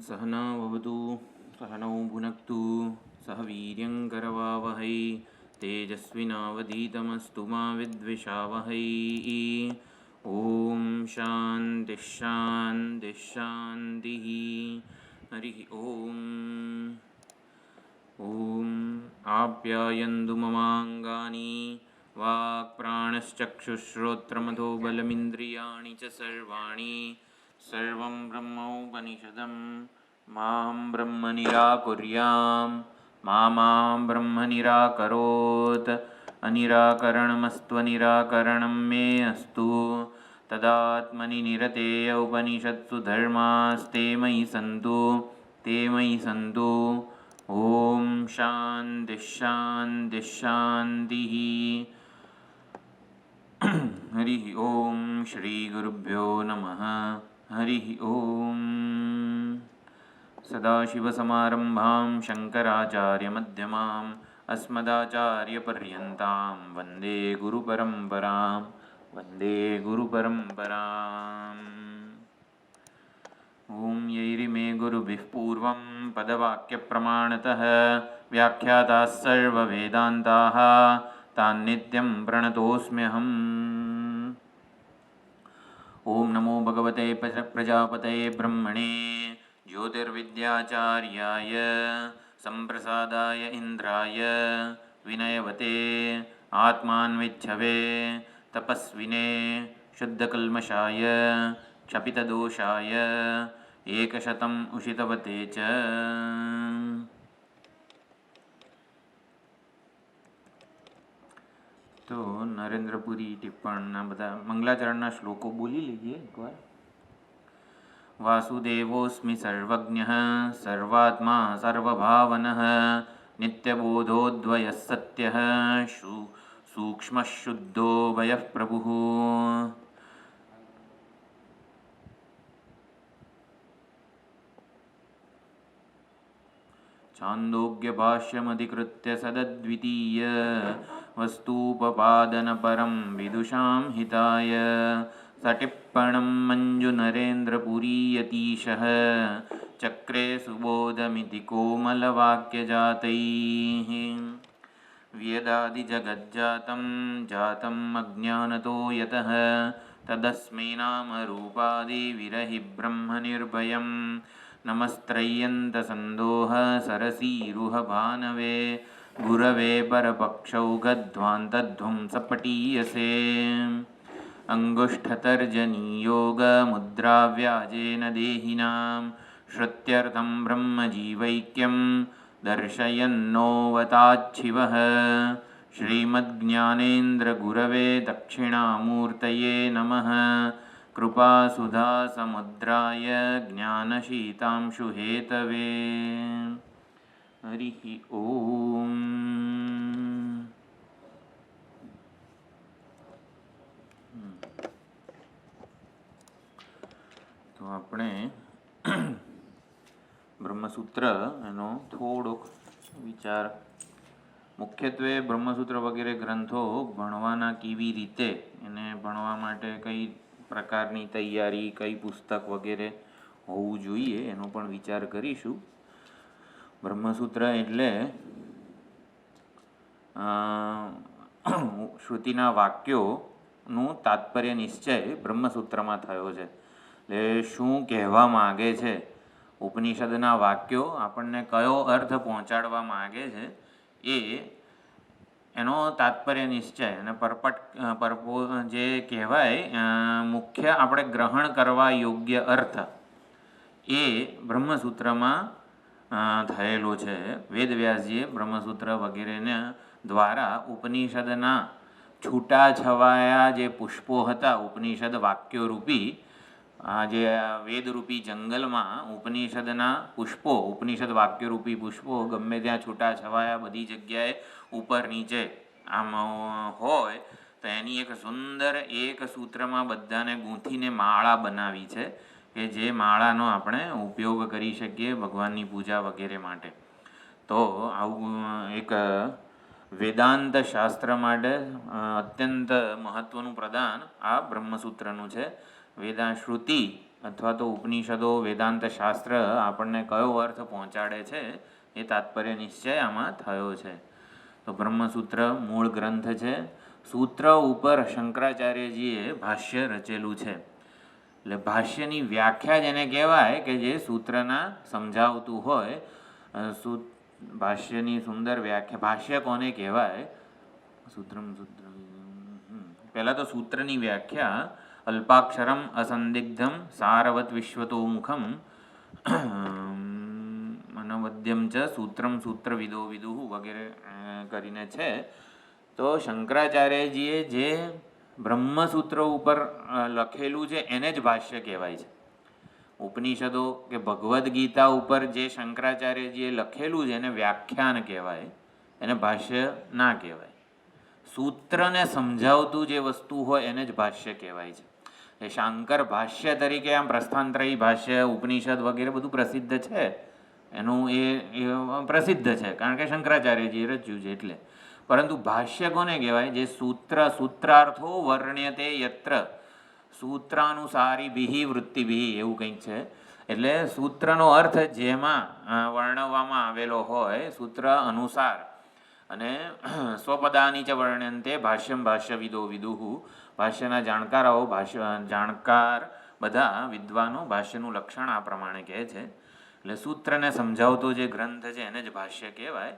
सहनाववतु सहनौ भुनक्तु सह वीर्यङ्करवावहै तेजस्विनावधीतमस्तु मा विद्विषावहै। ॐ शान्तिः शान्तिः शान्तिः। हरिः ॐ। ॐ आप्यायन्तु ममाङ्गानि वाक्प्राणश्चक्षुश्रोत्रमथो बलमिन्द्रियाणि च सर्वाणि सर्वं ब्रह्मोपनिषदं मां ब्रह्म निराकुर्यां मा ब्रह्म निराकरोत्। अनिराकरणमस्त्वनिराकरणं मे अस्तु तदात्मनि निरतेय उपनिषत्सु धर्मास्ते मयि सन्तु। ॐ शान्तिः शान्तिः शान्तिः। हरिः ॐ श्रीगुरुभ्यो नमः। हरिः ॐ। सदाशिवसमारम्भां शङ्कराचार्यमध्यमाम् अस्मदाचार्यपर्यन्तां वन्दे गुरुपरम्पराम्। ॐ यैरिमे गुरुभिः पूर्वं पदवाक्यप्रमाणतः व्याख्याताः सर्ववेदान्ताः तान्नित्यं प्रणतोऽस्म्यहम्। ॐ नमो भगवते प्रजापतये ब्रह्मणे ज्योतिर्विद्याचार्याय सम्प्रसादाय इन्द्राय विनयवते आत्मान्विच्छवे तपस्विने शुद्धकल्मषाय क्षपितदोषाय एकशतम् उषितवते च। तो नरेंद्रपुरी टिप्पणना बधा मंगलाचरणना श्लोको बोली लीजिए एक बार। वासुदेवोऽस्मि सर्वज्ञः सर्वात्मा सर्वभावनः नित्यबोधोऽद्वयः सत्यः सूक्ष्मः शुद्धो वयः प्रभुः। छान्दोग्यभाष्यमधिकृत्य सदद्वितीय वस्तूपपादनपरं विदुषां हिताय सटिप्पणं मञ्जुनरेन्द्रपुरीयतीशः चक्रे सुबोधमिति कोमलवाक्यजातैः। जातम् अज्ञानतो यतः तदस्मै नामरूपादिविरहि ब्रह्मनिर्भयम् नमस्त्रय्यन्तसन्दोह सरसीरुहभानवे गुरवे परपक्षौघध्वान्तध्वंसपटीयसे। अङ्गुष्ठतर्जनीयोगमुद्राव्याजेन देहिनां श्रुत्यर्थं ब्रह्मजीवैक्यं दर्शयन्नोवताच्छिवः। श्रीमद्ज्ञानेन्द्रगुरवे दक्षिणामूर्तये नमः। कृपासुधासमुद्राय ज्ञानशीतांशुहेतवे। हरिः ॐ। તો આપણે બ્રહ્મસૂત્ર એનો થોડોક વિચાર, મુખ્યત્વે બ્રહ્મસૂત્ર વગેરે ગ્રંથો ભણવાના કેવી રીતે, એને ભણવા માટે કઈ પ્રકારની તૈયારી, કઈ પુસ્તક વગેરે હોવું જોઈએ એનો પણ વિચાર કરીશું. બ્રહ્મસૂત્ર એટલે શ્રુતિના વાક્યોનું તાત્પર્ય નિશ્ચય બ્રહ્મસૂત્રમાં થયો છે. એટલે શું કહેવા માગે છે, ઉપનિષદના વાક્યો આપણને કયો અર્થ પહોંચાડવા માગે છે એ એનો તાત્પર્ય નિશ્ચય અને જે કહેવાય મુખ્ય આપણે ગ્રહણ કરવા યોગ્ય અર્થ એ બ્રહ્મસૂત્રમાં થયેલો છે. વેદવ્યાસજીએ બ્રહ્મસૂત્ર વગેરેને દ્વારા ઉપનિષદના છૂટાછવાયા જે પુષ્પો હતા, ઉપનિષદ વાક્યો રૂપી જે વેદરૂપી જંગલમાં ઉપનિષદના પુષ્પો, ઉપનિષદ વાક્યરૂપી પુષ્પો ગમે ત્યાં છૂટાછવાયા બધી જગ્યાએ ઉપર નીચે આમ હોય તો એની એક સુંદર એક સૂત્રમાં બધાને ગૂંથીને માળા બનાવી છે કે જે માળાનો આપણે ઉપયોગ કરી શકીએ ભગવાનની પૂજા વગેરે માટે. તો આવું એક વેદાંત શાસ્ત્ર માટે અત્યંત મહત્ત્વનું પ્રદાન આ બ્રહ્મસૂત્રનું છે. વેદાંત શ્રુતિ અથવા તો ઉપનિષદો વેદાંત શાસ્ત્ર આપણને કયો અર્થ પહોંચાડે છે એ તાત્પર્ય નિશ્ચય આમાં થયો છે. તો બ્રહ્મસૂત્ર મૂળ ગ્રંથ છે. સૂત્ર ઉપર શંકરાચાર્યજીએ ભાષ્ય રચેલું છે. એટલે ભાષ્યની વ્યાખ્યા જેને કહેવાય કે જે સૂત્રના સમજાવતું હોય. ભાષ્યની સુંદર વ્યાખ્યા. ભાષ્ય કોને કહેવાય? સૂત્રમ પહેલાં તો સૂત્રની વ્યાખ્યા અલ્પાક્ષરમ અસંદિગ્ધમ સારવત વિશ્વતોમુખમ અનવદ્યમ ચ સૂત્રમ સૂત્રવિદો વિદુઃ વગેરે કરીને છે. તો શંકરાચાર્યજીએ જે બ્રહ્મસૂત્ર ઉપર લખેલું છે એને જ ભાષ્ય કહેવાય છે. ઉપનિષદો કે ભગવદ્ ગીતા ઉપર જે શંકરાચાર્યજીએ લખેલું છે એને વ્યાખ્યાન કહેવાય, એને ભાષ્ય ના કહેવાય. સૂત્રને સમજાવતું જે વસ્તુ હોય એને જ ભાષ્ય કહેવાય છે. એ શાંકર ભાષ્ય તરીકે આમ પ્રસ્થાનત્રયી ભાષ્ય ઉપનિષદ વગેરે બધું પ્રસિદ્ધ છે. એનું એ પ્રસિદ્ધ છે કારણ કે શંકરાચાર્યજીએ રચ્યું છે એટલે. પરંતુ ભાષ્ય કોને કહેવાય? જે સૂત્રાર્થો વર્ણ્યતે યત્ર સૂત્રાનુસારીભિઃ વૃત્તિભિઃ એવું કંઈક છે. એટલે સૂત્રનો અર્થ જેમાં વર્ણવવામાં આવેલો હોય સૂત્ર અનુસાર અને સ્વપદાની ચ વર્ણ્યંતે ભાષ્યમ ભાષ્યવિદો વિદુઃ. ભાષ્યના જાણકાર બધા વિદ્વાનો ભાષ્યનું લક્ષણ આ પ્રમાણે કહે છે. એટલે સૂત્રને સમજાવતો જે ગ્રંથ છે એને જ ભાષ્ય કહેવાય.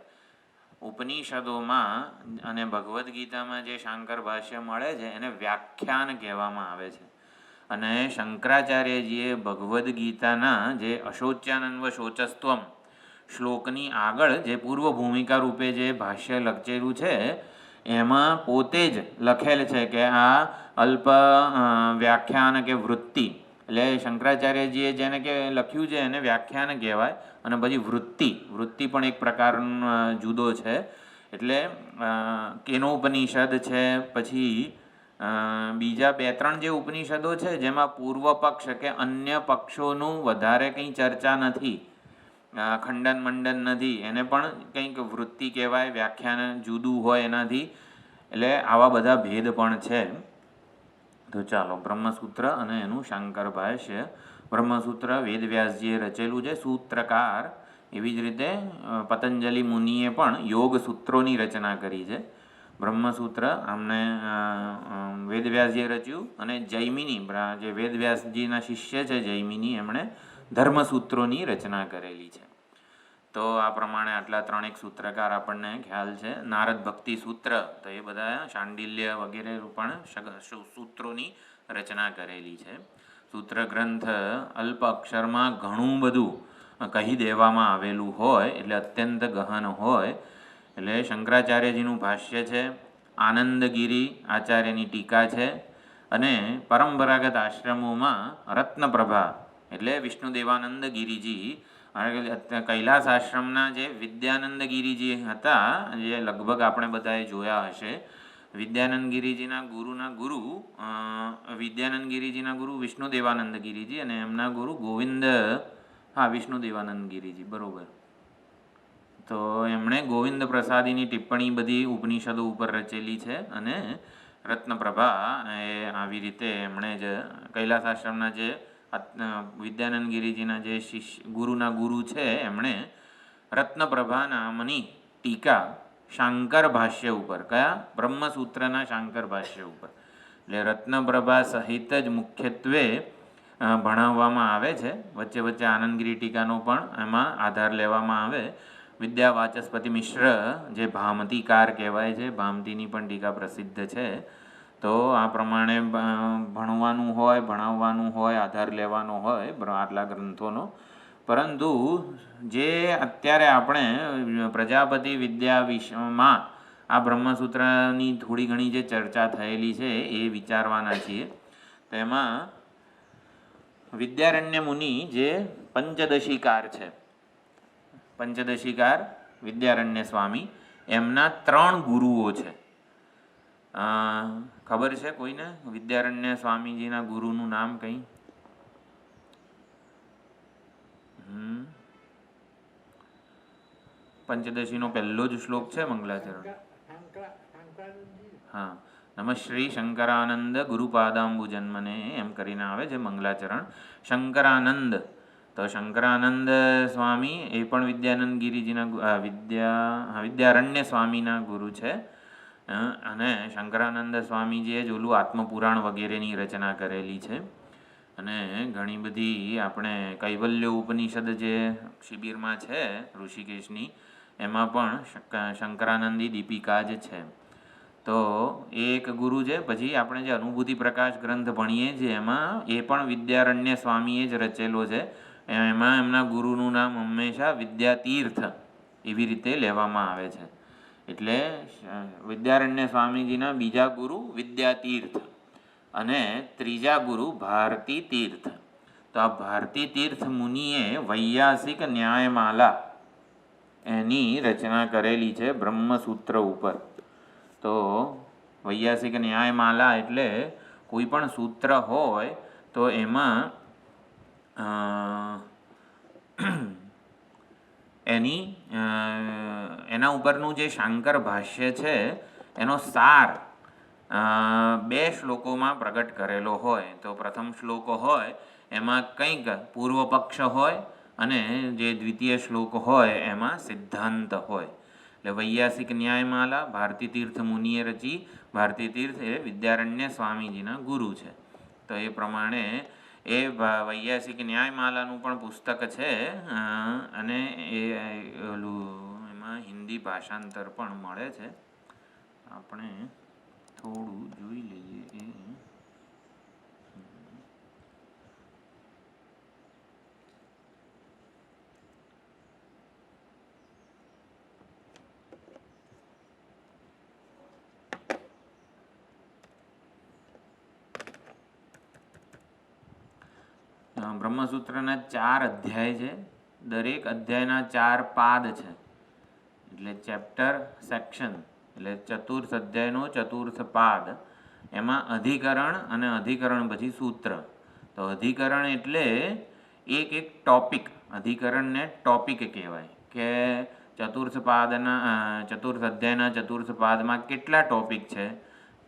ઉપનિષદોમાં અને ભગવદ્ ગીતામાં જે શાંકર ભાષ્ય મળે છે એને વ્યાખ્યાન કહેવામાં આવે છે. અને શંકરાચાર્યજીએ ભગવદ્ ગીતાના જે અશોચ્યાનન્વ શોચસ્ત્વમ શ્લોકની આગળ જે પૂર્વ ભૂમિકા રૂપે જે ભાષ્ય લખેલું છે એમાં પોતે જ લખેલ છે કે આ અલ્પ વ્યાખ્યાન કે વૃત્તિ. એટલે શંકરાચાર્યજીએ જેને કે લખ્યું છે એને વ્યાખ્યાન કહેવાય. અને પછી વૃત્તિ પણ એક પ્રકારનો જુદો છે. એટલે કેનોપનિષદ છે, પછી બીજા 2-3 જે ઉપનિષદો છે જેમાં પૂર્વ પક્ષ કે અન્ય પક્ષોનું વધારે કંઈ ચર્ચા નથી, ખંડન મંડન નથી, એને પણ કંઈક વૃત્તિ કહેવાય, વ્યાખ્યાન જુદું હોય એનાથી. એટલે આવા બધા ભેદ પણ છે. તો ચાલો બ્રહ્મસૂત્ર અને એનું શાંકર ભાષ્ય. બ્રહ્મસૂત્ર વેદવ્યાસજીએ રચેલું છે, સૂત્રકાર. એવી જ રીતે પતંજલિ મુનિએ પણ યોગ સૂત્રોની રચના કરી છે. બ્રહ્મસૂત્ર આમને વેદવ્યાસજીએ રચ્યું અને જૈમિની જે વેદવ્યાસજીના શિષ્ય છે જૈમિની એમણે ધર્મસૂત્રોની રચના કરેલી છે. તો આ પ્રમાણે આટલા 3 સૂત્રકાર આપણને ખ્યાલ છે. નારદ ભક્તિ સૂત્ર તો એ બધા શાંડિલ્ય વગેરે પણ સૂત્રોની રચના કરેલી છે. સૂત્ર ગ્રંથ અલ્પ અક્ષરમાં ઘણું બધું કહી દેવામાં આવેલું હોય એટલે અત્યંત ગહન હોય. એટલે શંકરાચાર્યજીનું ભાષ્ય છે, આનંદગીરી આચાર્યની ટીકા છે, અને પરંપરાગત આશ્રમોમાં રત્નપ્રભા એટલે વિષ્ણુદેવાનંદ ગિરિજી કૈલાસ આશ્રમના જે વિદ્યાનંદ ગિરિજી હતા, જે લગભગ આપણે બધાએ જોયા હશે. વિદ્યાનંદ ગિરિજીના ગુરુ વિષ્ણુદેવાનંદ ગિરિજી અને એમના ગુરુ વિષ્ણુદેવાનંદ ગિરિજી બરોબર. તો એમણે ગોવિંદ પ્રસાદીની ટિપ્પણી બધી ઉપનિષદો ઉપર રચેલી છે. અને રત્નપ્રભા એ આવી રીતે એમણે જ કૈલાસ આશ્રમના જે વિદ્યાનંદ ગિરિજીના જે ગુરુના ગુરુ છે એમણે રત્નપ્રભા નામની ટીકા શાંકર ભાષ્ય ઉપર, કયા? બ્રહ્મસૂત્રના શાંકર ભાષ્ય ઉપર. એટલે રત્નપ્રભા સહિત જ મુખ્યત્વે ભણાવવામાં આવે છે. વચ્ચે વચ્ચે આનંદગીરી ટીકાનો પણ એમાં આધાર લેવામાં આવે. વિદ્યાવાચસ્પતિ મિશ્ર જે ભામતીકાર કહેવાય છે, ભામતીની પણ ટીકા પ્રસિદ્ધ છે. તો આ પ્રમાણે ભણવાનું હોય, ભણાવવાનું હોય, આધાર લેવાનો હોય આટલા ગ્રંથોનો. પરંતુ જે અત્યારે આપણે પ્રજાપતિ વિદ્યા વિષયમાં આ બ્રહ્મસૂત્રની થોડી ઘણી જે ચર્ચા થયેલી છે એ વિચારવાના છીએ. તેમાં વિદ્યારણ્ય મુનિ જે પંચદશીકાર છે, પંચદશીકાર વિદ્યારણ્ય સ્વામી, એમના 3 ગુરુઓ છે. ખબર છે કોઈને વિદ્યારણ્ય સ્વામીજીના ગુરુનું નામ કંઈ? પંચદશીનો પહેલો જ શ્લોક છે મંગલાચરણ. હા, નમઃ શ્રી શંકરાનંદ ગુરુપાદાંબુ જન્મને એમ કરીને આવે છે મંગલાચરણ. શંકરાનંદ, તો શંકરાનંદ સ્વામી એ પણ વિદ્યાનંદ ગિરિજીના વિદ્યારણ્ય સ્વામીના ગુરુ છે. અને શંકરાનંદ સ્વામીજીએ જ ઓલું આત્મપુરાણ વગેરેની રચના કરેલી છે. અને ઘણી બધી આપણે કૈવલ્ય ઉપનિષદ જે શિબિરમાં છે ઋષિકેશની, એમાં પણ શંકરાનંદી દીપિકા જ છે. તો એ એક ગુરુ છે. પછી આપણે જે અનુભૂતિ પ્રકાશ ગ્રંથ ભણીએ છીએ એમાં એ પણ વિદ્યારણ્ય સ્વામીએ જ રચેલો છે. એમાં એમના ગુરુનું નામ હંમેશા વિદ્યાતીર્થ એવી રીતે લેવામાં આવે છે. એટલે વિદ્યારણ્ય સ્વામીજીના બીજા ગુરુ વિદ્યાતીર્થ અને ત્રીજા ગુરુ ભારતી તીર્થ. તો આ ભારતી તીર્થ મુનિએ વૈયાસિક ન્યાયમાલા એની રચના કરેલી છે બ્રહ્મસૂત્ર ઉપર. તો વૈયાસિક ન્યાયમાલા એટલે કોઈ પણ સૂત્ર હોય તો એમાં એના ઉપરનું જે શાંકર ભાષ્ય છે એનો સાર 2 શ્લોકોમાં પ્રગટ કરેલો હોય. તો પ્રથમ શ્લોક હોય એમાં કંઈક પૂર્વ પક્ષ હોય અને જે દ્વિતીય શ્લોક હોય એમાં સિદ્ધાંત હોય. એટલે વૈયાસિક ન્યાયમાલા ભારતી તીર્થ મુનિએ રચી. ભારતી તીર્થ એ વિદ્યારણ્ય સ્વામીજીના ગુરુ છે. તો એ પ્રમાણે એ વૈયાસિક ન્યાયમાલાનું પણ પુસ્તક છે. અને એ ઓલું એમાં હિન્દી ભાષાંતર પણ મળે છે. આપણે થોડું જોઈ લઈએ. બ્રહ્મસૂત્રના 4 અધ્યાય છે. દરેક અધ્યાયના 4 પાદ છે. એટલે ચેપ્ટર સેક્શન એટલે ચતુર્થ અધ્યાયનો ચતુર્થ પાદ. એમાં અધિકરણ અને અધિકરણ પછી સૂત્ર. તો અધિકરણ એટલે એક ટોપિક. અધિકરણને ટોપિક કહેવાય કે ચતુર્થ અધ્યાયના ચતુર્થ પાદમાં કેટલા ટોપિક છે.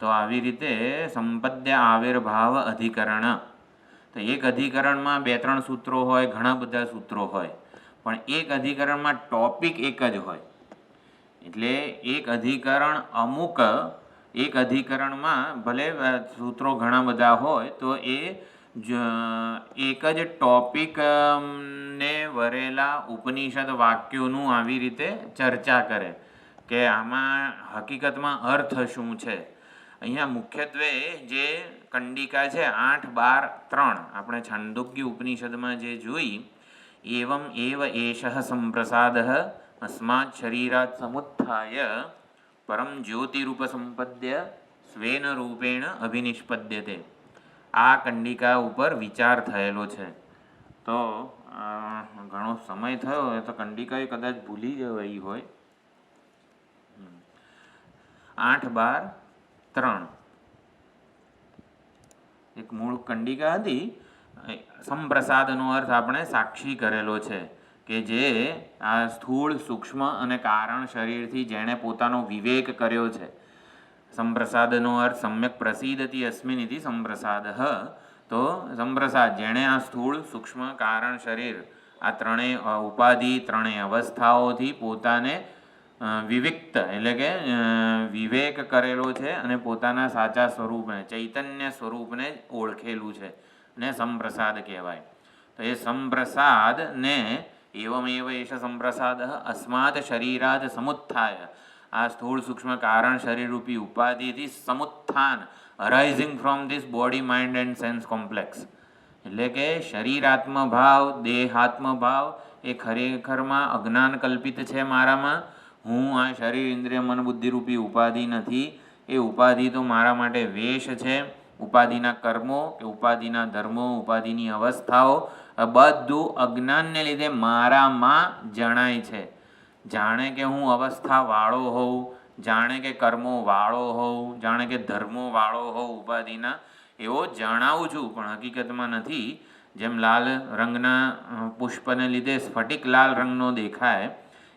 તો આવી રીતે સંપદ્ય આવિર્ભાવ અધિકરણ. તો એક અધિકરણમાં 2-3 સૂત્રો હોય, ઘણા બધા સૂત્રો હોય, પણ એક અધિકરણમાં ટોપિક એક જ હોય. એટલે એક અધિકરણમાં ભલે સૂત્રો ઘણા બધા હોય તો એ એક જ ટોપિકને વરેલા ઉપનિષદ વાક્યોનું આવી રીતે ચર્ચા કરે કે આમાં હકીકતમાં અર્થ શું છે. અહીંયા મુખ્યત્વે જે કંડિકા છે 8, 12, 3 આપણે છાંદોગ્ય ઉપનિષદમાં જે જોઈ, એવમ એવ એષઃ સંપ્રસાદ અસ્માત શરીરાત સમુત્થાય પરમ જ્યોતિરૂપસંપદ્ય સ્વેન રૂપેણ અભિનિષ્પદ્યતે. આ કંડિકા ઉપર વિચાર થયેલો છે. તો ઘણો સમય થયો હોય તો કંડિકા કદાચ ભૂલી જવાઈ હોય. 8, 12, 3 એક મૂળ કંડિકા હતી. સંપ્રસાદનો અર્થ આપણે સાક્ષી કરેલો છે કે જે આ સ્થૂળ, સૂક્ષ્મ અને કારણ શરીરથી જેણે પોતાનો વિવેક કર્યો છે. સંપ્રસાદનો અર્થ સમ્યક પ્રસિદ્ધતિ અસ્મિન ઇતિ સંપ્રસાદ. તો સંપ્રસાદ જેણે આ સ્થૂળ, સૂક્ષ્મ, કારણ શરીર આ ત્રણેય ઉપાધિ, ત્રણેય અવસ્થાઓથી પોતાને વિવિક્ત એટલે કે વિવેક કરેલો છે અને પોતાના સાચા સ્વરૂપને, ચૈતન્ય સ્વરૂપને ઓળખેલું છે ને સંપ્રસાદ કહેવાય. તો એ સંપ્રસાદને એવમેવ એષ સંપ્રસાદ અસ્માત શરીરાદ સમુત્થાય. આ સ્થૂળ, સૂક્ષ્મ, કારણ શરીરરૂપી ઉપાધિથી સમુત્થાન, arising from this body, mind and sense complex. એટલે કે શરીરાત્મભાવ, દેહાત્મભાવ એ ખરેખરમાં અજ્ઞાન કલ્પિત છે મારામાં. હું આ શરીર, ઇન્દ્રિય, મન, બુદ્ધિરૂપી ઉપાધિ નથી. એ ઉપાધિ તો મારા માટે વેશ છે. ઉપાધિના કર્મો કે ઉપાધિના ધર્મો, ઉપાધિની અવસ્થાઓ બધું અજ્ઞાનને લીધે મારામાં જણાય છે. જાણે કે હું અવસ્થાવાળો હોઉં, જાણે કે કર્મોવાળો હોઉં, જાણે કે ધર્મોવાળો હોઉં ઉપાધિના, એવો જણાવું છું પણ હકીકતમાં નથી. જેમ લાલ રંગના પુષ્પને લીધે સ્ફટિક લાલ રંગનો દેખાય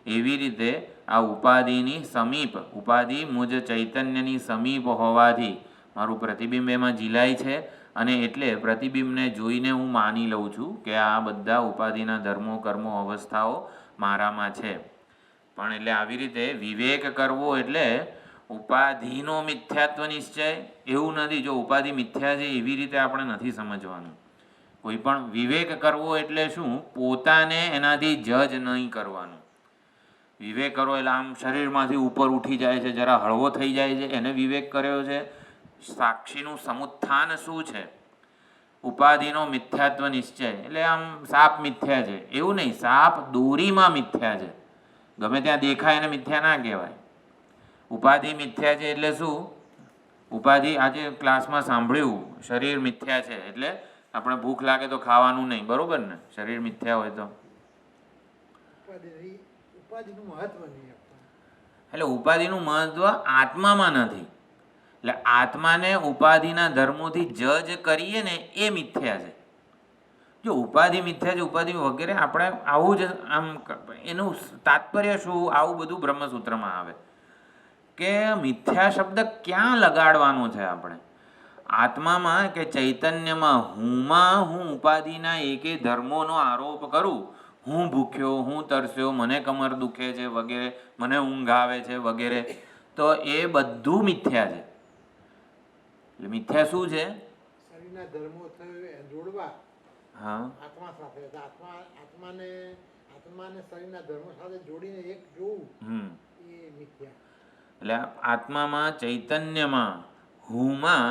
એવી રીતે આ ઉપાધિની સમીપ, ઉપાધિ મુજ ચૈતન્યની સમીપ હોવાથી મારું પ્રતિબિંબ એમાં ઝીલાય છે, અને એટલે પ્રતિબિંબને જોઈને હું માની લઉં છું કે આ બધા ઉપાધિના ધર્મો, કર્મો, અવસ્થાઓ મારામાં છે. પણ એટલે આવી રીતે વિવેક કરવો એટલે ઉપાધિનો મિથ્યાત્વ નિશ્ચય એવું નથી. જો ઉપાધિ મિથ્યા છે એવી રીતે આપણે નથી સમજવાનું. કોઈ પણ વિવેક કરવો એટલે શું? પોતાને એનાથી જજ નહીં કરવાનું. વિવેક કરો એટલે આમ શરીરમાંથી ઉપર ઉઠી જાય છે, જરા હળવો થઈ જાય છે, એને વિવેક કર્યો છે. સાક્ષીનું સમુત્થાન શું છે? ઉપાધિનો મિથ્યાત્વ નિશ્ચય એટલે આમ સાપ મિથ્યા છે એવું નહીં. સાપ દોરીમાં મિથ્યા છે, ગમે ત્યાં દેખાય એને મિથ્યા ના કહેવાય. ઉપાધિ મિથ્યા છે એટલે શું? ઉપાધિ આજે ક્લાસમાં સાંભળ્યું, શરીર મિથ્યા છે એટલે આપણે ભૂખ લાગે તો ખાવાનું નહીં, બરોબર ને? શરીર મિથ્યા હોય તો એટલે ઉપાધિનું મહત્વ આત્મામાં નથી. એટલે આત્માને ઉપાધિના ધર્મોથી જજ કરીએ ને એ મિથ્યા છે. જો ઉપાધિ મિથ્યા છે, ઉપાધિ વગેરે આપણે આવું જ આમ એનું તાત્પર્ય શું? આવું બધું બ્રહ્મસૂત્રમાં આવે કે મિથ્યા શબ્દ ક્યાં લગાડવાનો છે આપણે? આત્મામાં કે ચૈતન્યમાં હું ઉપાધિના એકે ધર્મોનો આરોપ કરું, હું ભૂખ્યો, હું તરસ્યો, મને કમર દુખે છે વગેરે, મને ઊંઘ આવે છે વગેરે, તો એ બધું મિથ્યા છે. એટલે મિથ્યા શું છે? શરીરના ધર્મો જોડવા આત્મા સાથે, આત્માને શરીરના ધર્મો સાથે જોડીને એક જોવું એ મિથ્યા. એટલે આત્મામાં ચૈતન્યમાં હુંમાં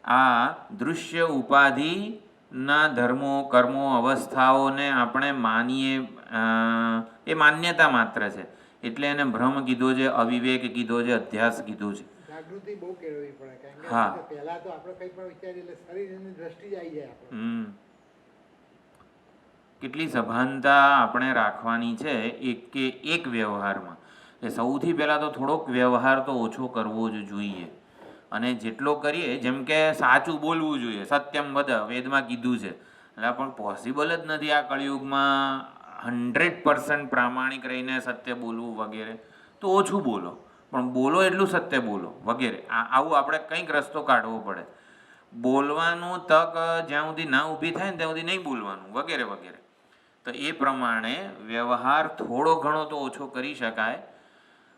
આ દૃશ્ય ઉપાધિના ધર્મો, કર્મો, અવસ્થાઓને આપણે માનીએ એ માન્યતા માત્ર છે. એટલે એને ભ્રમ કીધો છે, અવિવેક કીધો છે, અધ્યાસ કીધું છે. જાગૃતિ બહુ કેળવવી પડે, કારણ કે પહેલા તો આપણે કંઈ પણ વિચારીએ એટલે શરીરની દ્રષ્ટિ જ આવી જાય આપણે. કેટલી સભાનતા આપણે રાખવાની છે એક વ્યવહારમાં. એ સૌથી પહેલાં તો થોડોક વ્યવહાર તો ઓછો કરવો જ જોઈએ, અને જેટલો કરીએ, જેમ કે સાચું બોલવું જોઈએ, સત્યમ વદ વેદમાં કીધું છે. એટલે પણ પોસિબલ જ નથી આ કળિયુગમાં 100% પ્રામાણિક રહીને સત્ય બોલવું વગેરે. તો ઓછું બોલો, પણ બોલો એટલું સત્ય બોલો વગેરે. આવું આપણે કંઈક રસ્તો કાઢવો પડે. બોલવાનું તક જ્યાં સુધી ના ઊભી થાય ને ત્યાં સુધી નહીં બોલવાનું વગેરે વગેરે. તો એ પ્રમાણે વ્યવહાર થોડો ઘણો તો ઓછો કરી શકાય.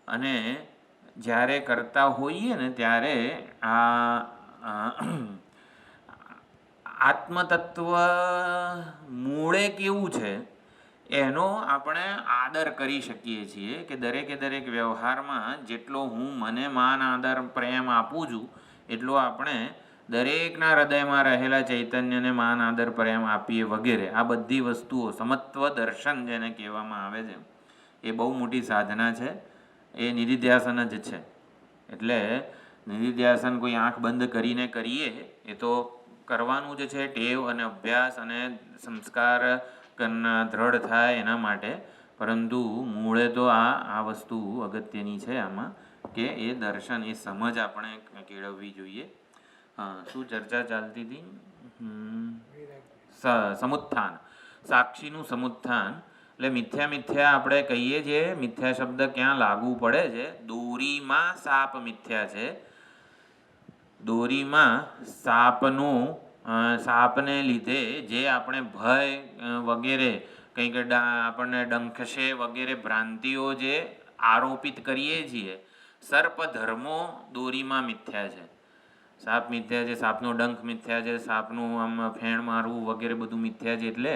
અને જ્યારે કરતા હોઈએ ને ત્યારે આ આત્મતત્વ મૂળે કેવું છે એનો આપણે આદર કરી શકીએ છીએ કે દરેકે દરેક વ્યવહારમાં જેટલો હું મને માન, આદર, પ્રેમ આપું છું એટલો આપણે દરેકના હૃદયમાં રહેલા ચૈતન્યને માન, આદર, પ્રેમ આપીએ વગેરે. આ બધી વસ્તુઓ સમત્વ દર્શન જેને કહેવામાં આવે છે એ બહુ મોટી સાધના છે. એ નિધિધ્યાસન જ છે. એટલે નિધિધ્યાસન કોઈ આંખ બંધ કરીને કરીએ એ તો કરવાનું જ છે, ટેવ અને અભ્યાસ અને સંસ્કાર દ્રઢ થાય એના માટે. પરંતુ મૂળે તો આ વસ્તુ અગત્યની છે આમાં, કે એ દર્શન, એ સમજ આપણે કેળવવી જોઈએ. શું ચર્ચા ચાલતી હતી? સમુત્થાન, સાક્ષીનું સમુત્થાન. એટલે મિથ્યા આપણે કહીએ છીએ. મિથ્યા શબ્દ ક્યાં લાગુ પડે છે? દોરીમાં સાપ મિથ્યા છે. દોરીમાં સાપને લીધે જે આપણે ભય વગેરે કંઈક આપણને ડંખશે વગેરે ભ્રાંતિઓ જે આરોપિત કરીએ છીએ, સર્પ ધર્મો દોરીમાં મિથ્યા છે. સાપ મિથ્યા છે, સાપનો ડંખ મિથ્યા છે, સાપનું આમ ફેણ મારવું વગેરે બધું મિથ્યા છે. એટલે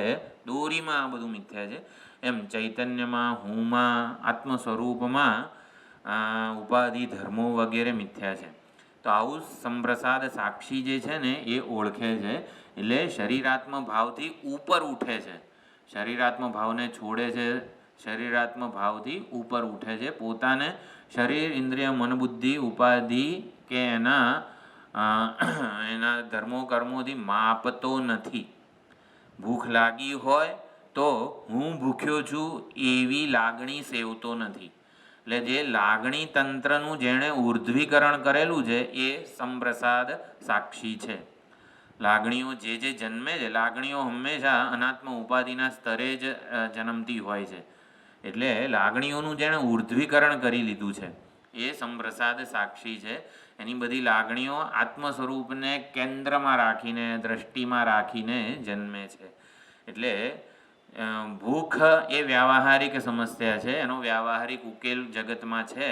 દોરીમાં આ બધું મિથ્યા છે. એમ ચૈતન્યમાં, હુંમાં, આત્મ સ્વરૂપમાં ઉપાધિ ધર્મો વગેરે મિથ્યા છે. તો આવું સંપ્રસાદ સાક્ષી જે છે ને એ ઓળખે છે. એટલે શરીરાત્મ ભાવથી ઉપર ઉઠે છે. શરીરાત્મ ભાવને છોડે છે, શરીરાત્મ ભાવથી ઉપર ઉઠે છે. પોતાને શરીર, ઇન્દ્રિય, મન, બુદ્ધિ, ઉપાધિ કે એના ધર્મો કર્મોથી માપતો નથી. ભૂખ લાગી હોય તો હું ભૂખ્યો છું એવી લાગણી સેવતો નથી. એટલે જે લાગણી તંત્રનું જેણે ઉર્ધ્વીકરણ કરેલું છે એ સંપ્રસાદ સાક્ષી છે. લાગણીઓ જે જન્મે છે, લાગણીઓ હંમેશા અનાત્મ ઉપાધિના સ્તરે જ જન્મતી હોય છે. એટલે લાગણીઓનું જેણે ઉર્ધ્વીકરણ કરી લીધું છે એ સંપ્રસાદ સાક્ષી છે. એની બધી લાગણીઓ આત્મ સ્વરૂપને કેન્દ્રમાં રાખીને, દ્રષ્ટિમાં રાખીને જન્મે છે. એટલે ભૂખ એ વ્યાવહારિક સમસ્યા છે, એનો વ્યાવહારિક ઉકેલ જગતમાં છે.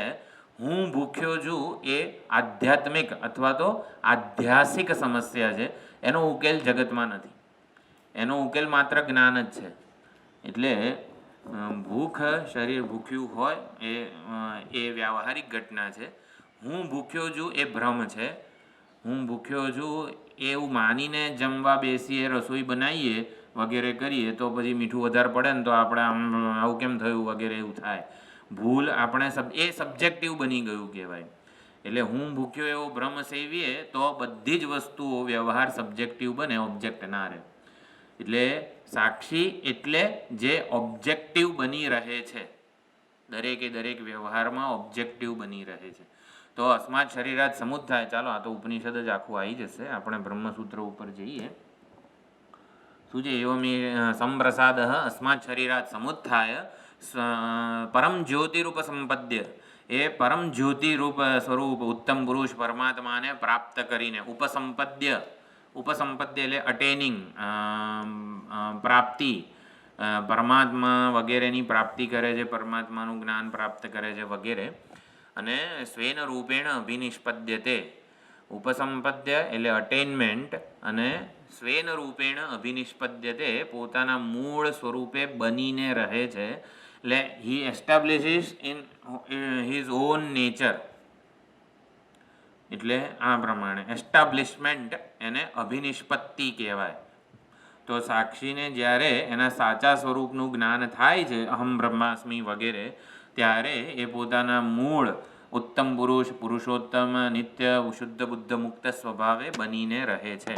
હું ભૂખ્યો છું એ આધ્યાત્મિક અથવા તો આધ્યાસિક સમસ્યા છે, એનો ઉકેલ જગતમાં નથી. એનો ઉકેલ માત્ર જ્ઞાન જ છે. એટલે ભૂખ, શરીર ભૂખ્યું હોય એ વ્યાવહારિક ઘટના છે. હું ભૂખ્યો છું એ ભ્રમ છે. હું ભૂખ્યો છું એવું માનીને જમવા બેસીએ, રસોઈ બનાવીએ વગેરે કરીએ તો પછી મીઠું વધારે પડે ને તો આપણે આવું કેમ થયું વગેરે એવું થાય. ભૂલ આપણે એ સબ્જેક્ટિવ બની ગયું કહેવાય. એટલે હું ભૂખ્યો એવો ભ્રમ સેવીએ તો બધી જ વસ્તુઓ વ્યવહાર સબ્જેક્ટિવ બને, ઓબ્જેક્ટ ના રહે. એટલે સાક્ષી એટલે જે ઓબ્જેક્ટિવ બની રહે છે, દરેકે દરેક વ્યવહારમાં ઓબ્જેક્ટિવ બની રહે છે. તો અસ્માત શરીરાત સમુત્થાય, ચાલો આ તો ઉપનિષદ જ આખું આવી જશે, આપણે બ્રહ્મસૂત્ર ઉપર જઈએ. શું છે? એવમી સંપ્રસાદ અસ્માત શરીરાત સમુત્થાય પરમ જ્યોતિરૂપ સંપદ્ય, એ પરમ જ્યોતિરૂપ સ્વરૂપ ઉત્તમ પુરુષ પરમાત્માને પ્રાપ્ત કરીને, ઉપસંપદ્ય એટલે અટેનિંગ, પ્રાપ્તિ, પરમાત્મા વગેરેની પ્રાપ્તિ કરે છે, પરમાત્માનું જ્ઞાન પ્રાપ્ત કરે છે વગેરે. અને સ્વેન રૂપેણ અભિનિષ્પદ્યતે, ઉપસંપદ્ય એટલે અટેનમેન્ટ, અને સ્વેન રૂપેણ અભિનિષ્પદ્યતે પોતાના મૂળ સ્વરૂપે બનીને રહે છે. એટલે હી એસ્ટાબ્લિશિસ ઇન હિઝ ઓન નેચર. એટલે આ પ્રમાણે એસ્ટાબ્લિશમેન્ટ એને અભિનિષ્પત્તિ કહેવાય. તો સાક્ષીને જ્યારે એના સાચા સ્વરૂપનું જ્ઞાન થાય છે, અહમ બ્રહ્માસ્મિ વગેરે, ત્યારે એ પોતાના મૂળ ઉત્તમ પુરુષ, પુરુષોત્તમ, નિત્ય, શુદ્ધ બુદ્ધ મુક્ત સ્વભાવે બનીને રહે છે.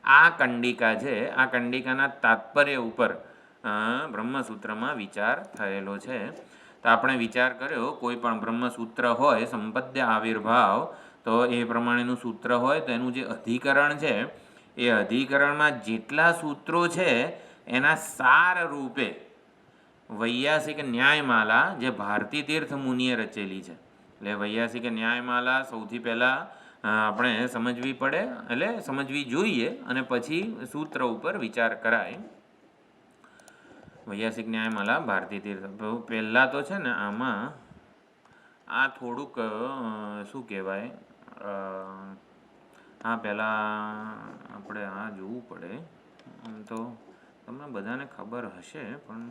આ કંડિકા છે. આ કંડિકાના તાત્પર્ય ઉપર બ્રહ્મસૂત્રમાં વિચાર થયેલો છે. તો આપણે વિચાર કર્યો કોઈ પણ બ્રહ્મસૂત્ર હોય, સંપદ્ય આવિર્ભાવ, તો એ પ્રમાણેનું સૂત્ર હોય તો એનું જે અધિકરણ છે એ અધિકરણમાં જેટલા સૂત્રો છે એના સાર રૂપે વૈયાસિક ન્યાયમાલા જે ભારતી તીર્થ મુનિએ રચેલી છે. એટલે વૈયાસિક ન્યાયમાલા સૌથી પહેલાં આપણે સમજવી પડે, એટલે સમજવી જોઈએ અને પછી સૂત્ર ઉપર વિચાર કરાય. વૈયાસિક ન્યાયમાલા ભારતી તીર્થ પહેલાં તો છે ને આમાં આ થોડુંક શું કહેવાય, હા પહેલાં આપણે આ જોવું પડે. આમ તો તમને બધાને ખબર હશે પણ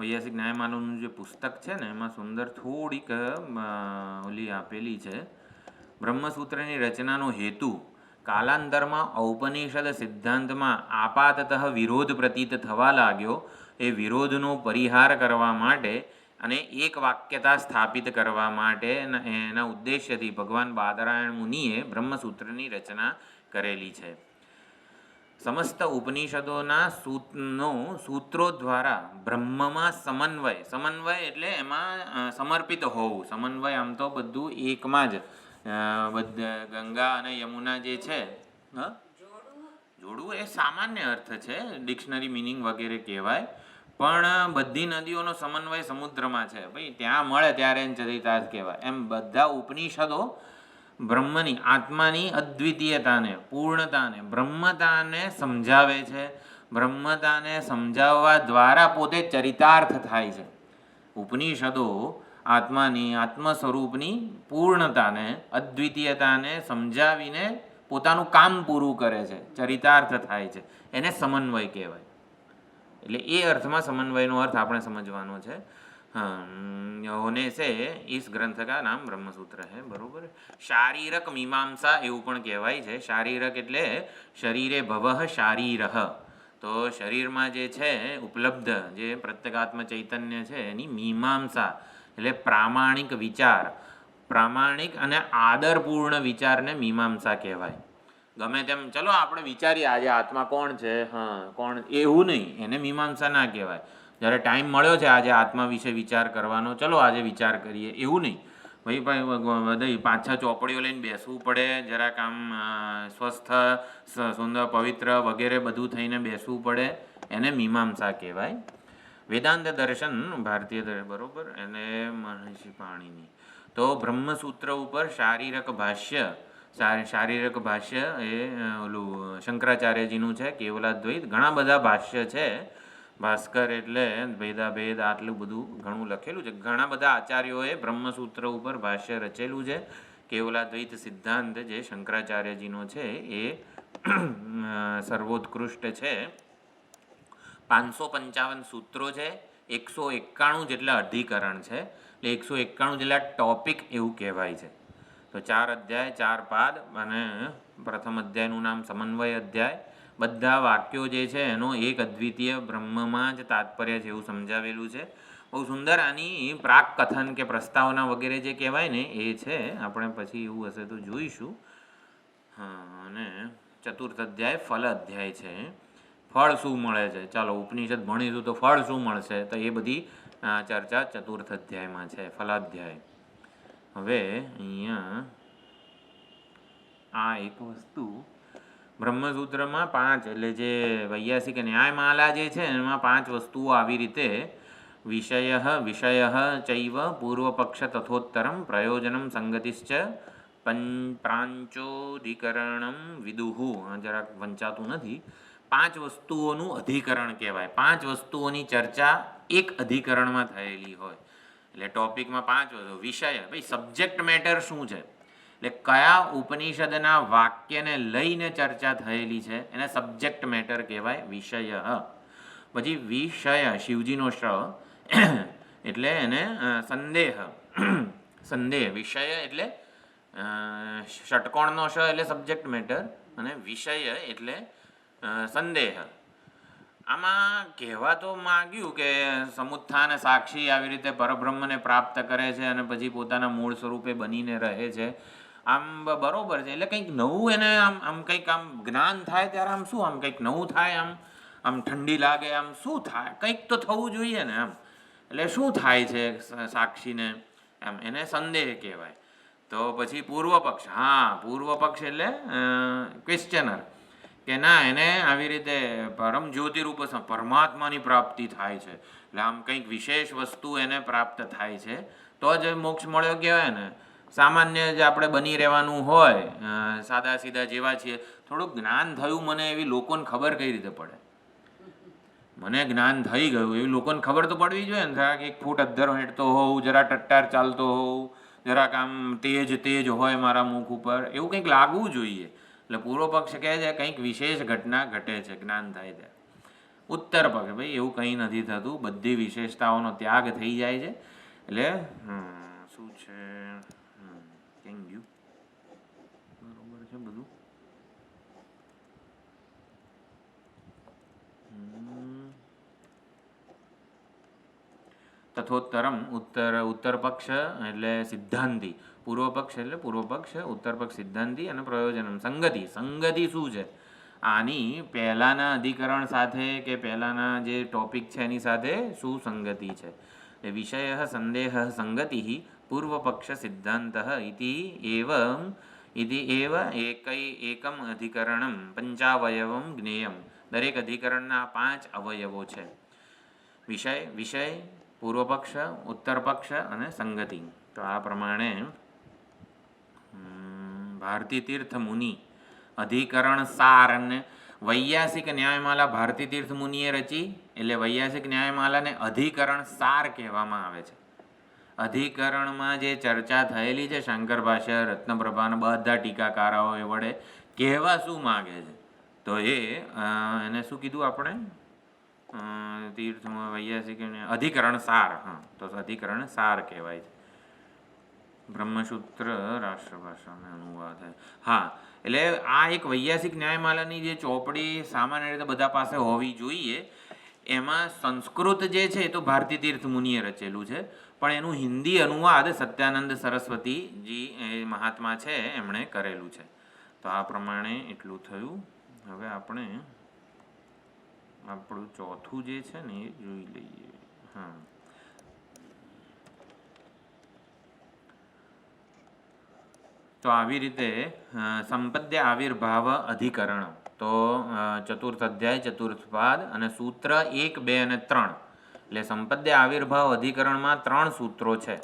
વૈયાસિક ન્યાયમાલાનું જે પુસ્તક છે ને એમાં સુંદર થોડીક ઓલી આપેલી છે. બ્રહ્મસૂત્રની રચનાનો હેતુ કાલાંતરમાં ઔપનિષદ સિદ્ધાંતમાં આપાતતઃ વિરોધ પ્રતીત થવા લાગ્યો. એ વિરોધનો પરિહાર કરવા માટે અને એક વાક્યતા સ્થાપિત કરવા માટે એના ઉદ્દેશ્યથી ભગવાન બાદરાયણ મુનિએ બ્રહ્મસૂત્રની રચના કરેલી છે. સમસ્ત ઉપનિષદોના સૂત્રો દ્વારા બ્રહ્મમાં સમન્વય એટલે એમાં સમર્પિત હોવું. સમન્વય આમ તો બધું એકમાં જ, ગંગા અને યમુના જે છે, જોડવું એ સામાન્ય અર્થ છે, ડિક્શનરી મિનિંગ વગેરે કહેવાય. પણ બધી નદીઓનો સમન્વય સમુદ્રમાં છે ભાઈ, ત્યાં મળે ત્યારે એને ચરિતાર્થ કહેવાય. એમ બધા ઉપનિષદો બ્રહ્મની, આત્માની અદ્વિતીયતાને, પૂર્ણતાને, બ્રહ્મતાને સમજાવે છે. બ્રહ્મતાને સમજાવવા દ્વારા પોતે ચરિતાર્થ થાય છે. ઉપનિષદો આત્માની, આત્મ સ્વરૂપની પૂર્ણતાને, અદ્વિતીયતાને સમજાવીને પોતાનું કામ પૂરું કરે છે, ચરિતાર્થ થાય છે. એને સમન્વય કહેવાય. એટલે એ અર્થમાં સમન્વયનો અર્થ આપણે સમજવાનો છે. होने से इस ग्रंथ का नाम ब्रह्मसूत्र है. बरोबर. શારીરક મીમાંસા એવું પણ કહેવાય છે. શારીરક એટલે શરીરે ભવઃ શારીરઃ. તો શરીરમાં જે છે ઉપલબ્ધ જે પ્રત્યેગાત્મ ચૈતન્ય છે એની મીમાંસા એટલે પ્રામાણિક વિચાર, પ્રામાણિક અને આદરપૂર્ણ વિચારને મીમાંસા કહેવાય. ગમે તેમ ચલો આપણે વિચારીએ આજે આત્મા કોણ છે, હા કોણ, એવું નહીં, એને મીમાંસા ના કહેવાય. જ્યારે ટાઈમ મળ્યો છે આજે આત્મા વિશે વિચાર કરવાનો, ચલો આજે વિચાર કરીએ, એવું નહીં. ભાઈ ભાઈ 5-6 ચોપડીઓ લઈને બેસવું પડે, જરાક આમ સ્વસ્થ સુંદર પવિત્ર વગેરે બધું થઈને બેસવું પડે, એને મીમાંસા કહેવાય. વેદાંત દર્શન ભારતીય બરોબર, એને મહર્ષિ પાણીની. તો બ્રહ્મસૂત્ર ઉપર શારીરક ભાષ્ય એ ઓલું શંકરાચાર્યજીનું છે, કેવલાદ્વૈત. ઘણા બધા ભાષ્ય છે. ભાસ્કર એટલે ભેદાભેદ, આટલું બધું ઘણું લખેલું છે. ઘણા બધા આચાર્યોએ બ્રહ્મસૂત્ર ઉપર ભાષ્ય રચેલું છે. કેવલાદ્વૈત સિદ્ધાંત જે શંકરાચાર્યજીનો છે એ સર્વોત્કૃષ્ટ છે. 555 સૂત્રો છે, 191 જેટલા અધિકરણ છે, એટલે 191 જેટલા ટોપિક એવું કહેવાય છે. તો 4 અધ્યાય 4 પાદ, અને પ્રથમ અધ્યાયનું નામ સમન્વય અધ્યાય. બધા વાક્યો જે છે એનો એક અદ્વિતીય બ્રહ્મમાં જ તાત્પર્ય છે એવું સમજાવેલું છે. બહુ સુંદર. આની પ્રાક કથન કે પ્રસ્તાવના વગેરે જે કહેવાય ને એ છે. આપણે પછી એવું હશે તો જોઈશું. હા, અને ચતુર્થ અધ્યાય ફલ અધ્યાય છે. ફળ શું મળે છે, ચાલો ઉપનિષદ ભણીશું તો ફળ શું મળશે, તો એ બધી ચર્ચા ચતુર્થ અધ્યાયમાં છે, ફલાધ્યાય. હવે અહીંયા આ એક વસ્તુ બ્રહ્મસૂત્રમાં 5, એટલે જે વૈયાસિક ન્યાયમાલા જે છે એમાં 5 વસ્તુઓ આવી રીતે વિષય ચૈવ પૂર્વપક્ષ તથોત્તરમ પ્રયોજનમ સંગતિશ્ચ પ્રાંચોધિકરણમ વિદુહુ. જરાક વંચાતું નથી. 5 વસ્તુઓનું અધિકરણ કહેવાય. 5 વસ્તુઓની ચર્ચા એક અધિકરણમાં થયેલી હોય. એટલે ટોપિકમાં 5 વસ્તુ. વિષય, ભાઈ સબ્જેક્ટ મેટર શું છે, એટલે કયા ઉપનિષદના વાક્યને લઈને ચર્ચા થયેલી છે એને સબ્જેક્ટ મેટર કહેવાય, વિષય. પછી વિષય, શિવજીનો શ એટલે એને સંદેહ. વિષય એટલે ષટકોણનો શ એટલે સબ્જેક્ટ મેટર, અને વિષય એટલે સંદેહ. આમાં કહેવા તો માગ્યું કે સમુત્થાન સાક્ષી આવી રીતે પરબ્રહ્મને પ્રાપ્ત કરે છે અને પછી પોતાના મૂળ સ્વરૂપે બનીને રહે છે. આમ બરોબર છે. એટલે કંઈક નવું એને આમ કંઈક આમ જ્ઞાન થાય ત્યારે આમ શું, આમ કંઈક નવું થાય, આમ ઠંડી લાગે, આમ શું થાય, કંઈક તો થવું જોઈએ ને આમ. એટલે શું થાય છે સાક્ષીને, એમ એને સંદેહ કહેવાય. તો પછી પૂર્વપક્ષ. હા, પૂર્વપક્ષ એટલે ક્વેશ્ચનર, કે ના એને આવી રીતે પરમ જ્યોતિરૂપ પરમાત્માની પ્રાપ્તિ થાય છે, એટલે આમ કંઈક વિશેષ વસ્તુ એને પ્રાપ્ત થાય છે તો જ મોક્ષ મળ્યો કહેવાય ને. સામાન્ય જ આપણે બની રહેવાનું હોય, સાદા સીધા જેવા છીએ, થોડુંક જ્ઞાન થયું મને એવી લોકોને ખબર કઈ રીતે પડે? મને જ્ઞાન થઈ ગયું એવી લોકોને ખબર તો પડવી જોઈએ ને. જરાક 1 ફૂટ અદ્ધર હેઠતો હોઉં, જરા ટટ્ટાર ચાલતો હોઉં, જરાક આમ તેજ હોય મારા મુખ ઉપર, એવું કંઈક લાગવું જોઈએ. એટલે પૂર્વ પક્ષ કહે છે કંઈક વિશેષ ઘટના ઘટે છે જ્ઞાન થાય છે. ઉત્તર પક્ષ, ભાઈ એવું કંઈ નથી થતું, બધી વિશેષતાઓનો ત્યાગ થઈ જાય છે. એટલે શું છે, કેમ ગયું, બરોબર છે બધું. તથોત્તરમ, ઉત્તર પક્ષ એટલે સિદ્ધાંતિ, પૂર્વ પક્ષ એટલે પૂર્વ પક્ષ, ઉત્તર પક્ષ સિદ્ધાંતિ, અને પ્રયોજનમ સંગતિ. સંગતિ શું છે? આની પહેલાંના અધિકરણ સાથે કે પહેલાંના જે ટોપિક છે એની સાથે શું સંગતિ છે. એટલે વિષય સંદેહ સંગતિ પૂર્વપક્ષ સિદ્ધાંત ઇતિ એવ એકમ અધિકરણમ પંચાવયવમ જ્ઞેયમ. દરેક અધિકરણના 5 અવયવો છે. વિષય, પૂર્વપક્ષ, ઉત્તર પક્ષ અને સંગતિ. તો આ પ્રમાણે ભારતી તીર્થ મુનિ અધિકરણ સાર, અને વૈયાસિક ન્યાયમાલા ભારતી તીર્થ મુનિએ રચી, એટલે વૈયાસિક ન્યાયમાલાને અધિકરણ સાર કહેવામાં આવે છે. અધિકરણમાં જે ચર્ચા થયેલી છે શંકર ભાષ્ય, રત્નપ્રભાના બધા ટીકાકારોએ વડે કહેવા શું માગે છે, તો એને શું કીધું આપણે, તીર્થમાં વૈયાસિક અધિકરણ સાર. હા, તો અધિકરણ સાર કહેવાય છે. બ્રહ્મસૂત્ર રાષ્ટ્રભાષાનો અનુવાદ. હા, એટલે આ એક વૈયાસિક ન્યાયમાલાની જે ચોપડી સામાન્ય રીતે બધા પાસે હોવી જોઈએ, એમાં સંસ્કૃત જે છે એ તો ભારતી તીર્થ મુનિએ રચેલું છે, પણ એનું હિન્દી અનુવાદ સત્યાનંદ સરસ્વતીજી એ મહાત્મા છે એમણે કરેલું છે. તો આ પ્રમાણે એટલું થયું. હવે આપણે આપણું ચોથું જે છે ને એ જોઈ લઈએ. હા, તો આવી રીતે સંપદ્ય આવિર્ભાવ અધિકરણ, તો ચતુર્થ અધ્યાય ચતુર્થ પાદ અને સૂત્ર 1, 2 અને 3. એટલે સંપદ્ય આવિર્ભાવ અધિકરણમાં 3 સૂત્રો છે.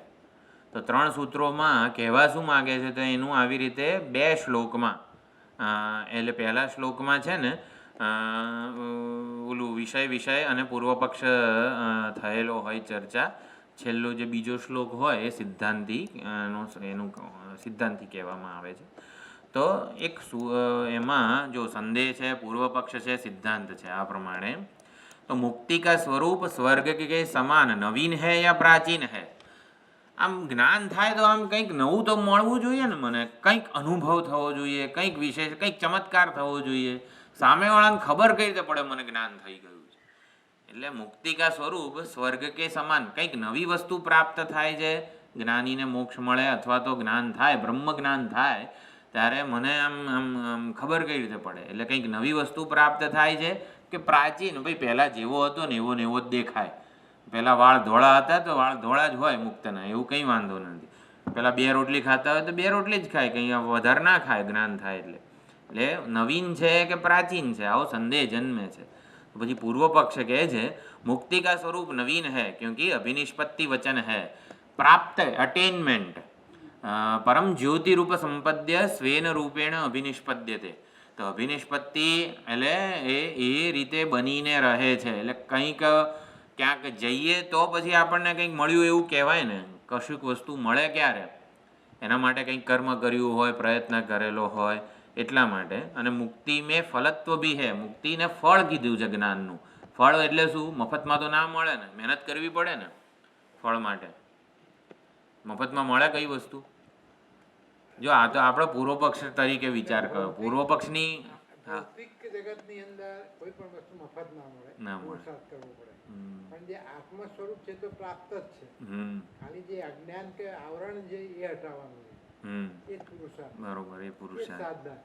તો 3 સૂત્રોમાં કહેવા શું માગે છે, તો એનું આવી રીતે 2 શ્લોકમાં, એટલે પહેલા શ્લોકમાં છે ને ઓલું વિષય અને પૂર્વપક્ષ થયેલો હોય ચર્ચા. છેલ્લો જે બીજો શ્લોક હોય એ સિદ્ધાંતિ એનું સિદ્ધાંતિ કહેવામાં આવે છે. તો એક એમાં જો સંદેહ છે, પૂર્વપક્ષ છે, સિદ્ધાંત છે. આ પ્રમાણે તો મુક્તિ કા સ્વરૂપ સ્વર્ગ કે સમાન નવીન હૈ યા પ્રાચીન હૈ. આમ જ્ઞાન થાય તો આમ કંઈક નવું તો મળવું જોઈએ ને, મને કંઈક અનુભવ થવો જોઈએ, કંઈક વિશેષ, કંઈક ચમત્કાર થવો જોઈએ. સામેવાળાને ખબર કઈ રીતે પડે મને જ્ઞાન થઈ ગયું છે. એટલે મુક્તિ કા સ્વરૂપ સ્વર્ગ કે સમાન, કંઈક નવી વસ્તુ પ્રાપ્ત થાય છે. જ્ઞાનીને મોક્ષ મળે અથવા તો જ્ઞાન થાય, બ્રહ્મ જ્ઞાન થાય, ત્યારે મને આમ ખબર કઈ રીતે પડે. એટલે કંઈક નવી વસ્તુ પ્રાપ્ત થાય છે કે પ્રાચીન, ભાઈ પહેલાં જેવો હતો ને એવો જ દેખાય. પહેલાં વાળ ધોળા હતા તો વાળ ધોળા જ હોય મુક્તના, એવું કંઈ વાંધો નથી. પહેલાં 2 રોટલી ખાતા હોય તો 2 રોટલી જ ખાય, કંઈ વધારે ના ખાય જ્ઞાન થાય એટલે. એટલે નવીન છે કે પ્રાચીન છે, આવો સંદેહ જન્મે છે. પછી પૂર્વ પક્ષ કહે છે મુક્તિ કા સ્વરૂપ નવીન है क्योंकि अभिनिष्पत्ति वचन है प्राप्त अटेनमेंट परम ज्योति रूप संपद्य स्वेन रूपेण अभिनिष्पद्यते. તો અભિનિષ્પત્તિ એટલે એ રીતે બનીને રહે છે. એટલે કંઈક ક્યાંક જઈએ તો પછી આપણને કંઈક મળ્યું એવું કહેવાય ને. કશુંક વસ્તુ મળે ક્યારે? એના માટે કંઈક કર્મ કર્યું હોય, પ્રયત્ન કરેલો હોય, એટલા માટે. અને મુક્તિ મેં ફલત્વ બી હે, મુક્તિને ફળ કીધું છે જ્ઞાનનું. ફળ એટલે શું? મફતમાં તો ના મળે ને, મહેનત કરવી પડે ને ફળ માટે. મફતમાં મળે કઈ વસ્તુ? જો આ તો આપણો પૂર્વ પક્ષ તરીકે વિચાર કરો. પૂર્વ પક્ષની જગતની અંદર કોઈ પણ વસ્તુ મફત ના મળે, પુરુષાર્થ કરવો પડે. પણ જે આત્મ સ્વરૂપ છે તો પ્રાપ્ત જ છે. ખાલી જે અજ્ઞાન કે આવરણ છે એ હટાવવાનું છે, એ પુરુષાર્થ. બરોબર, એ પુરુષાર્થ. સાધના.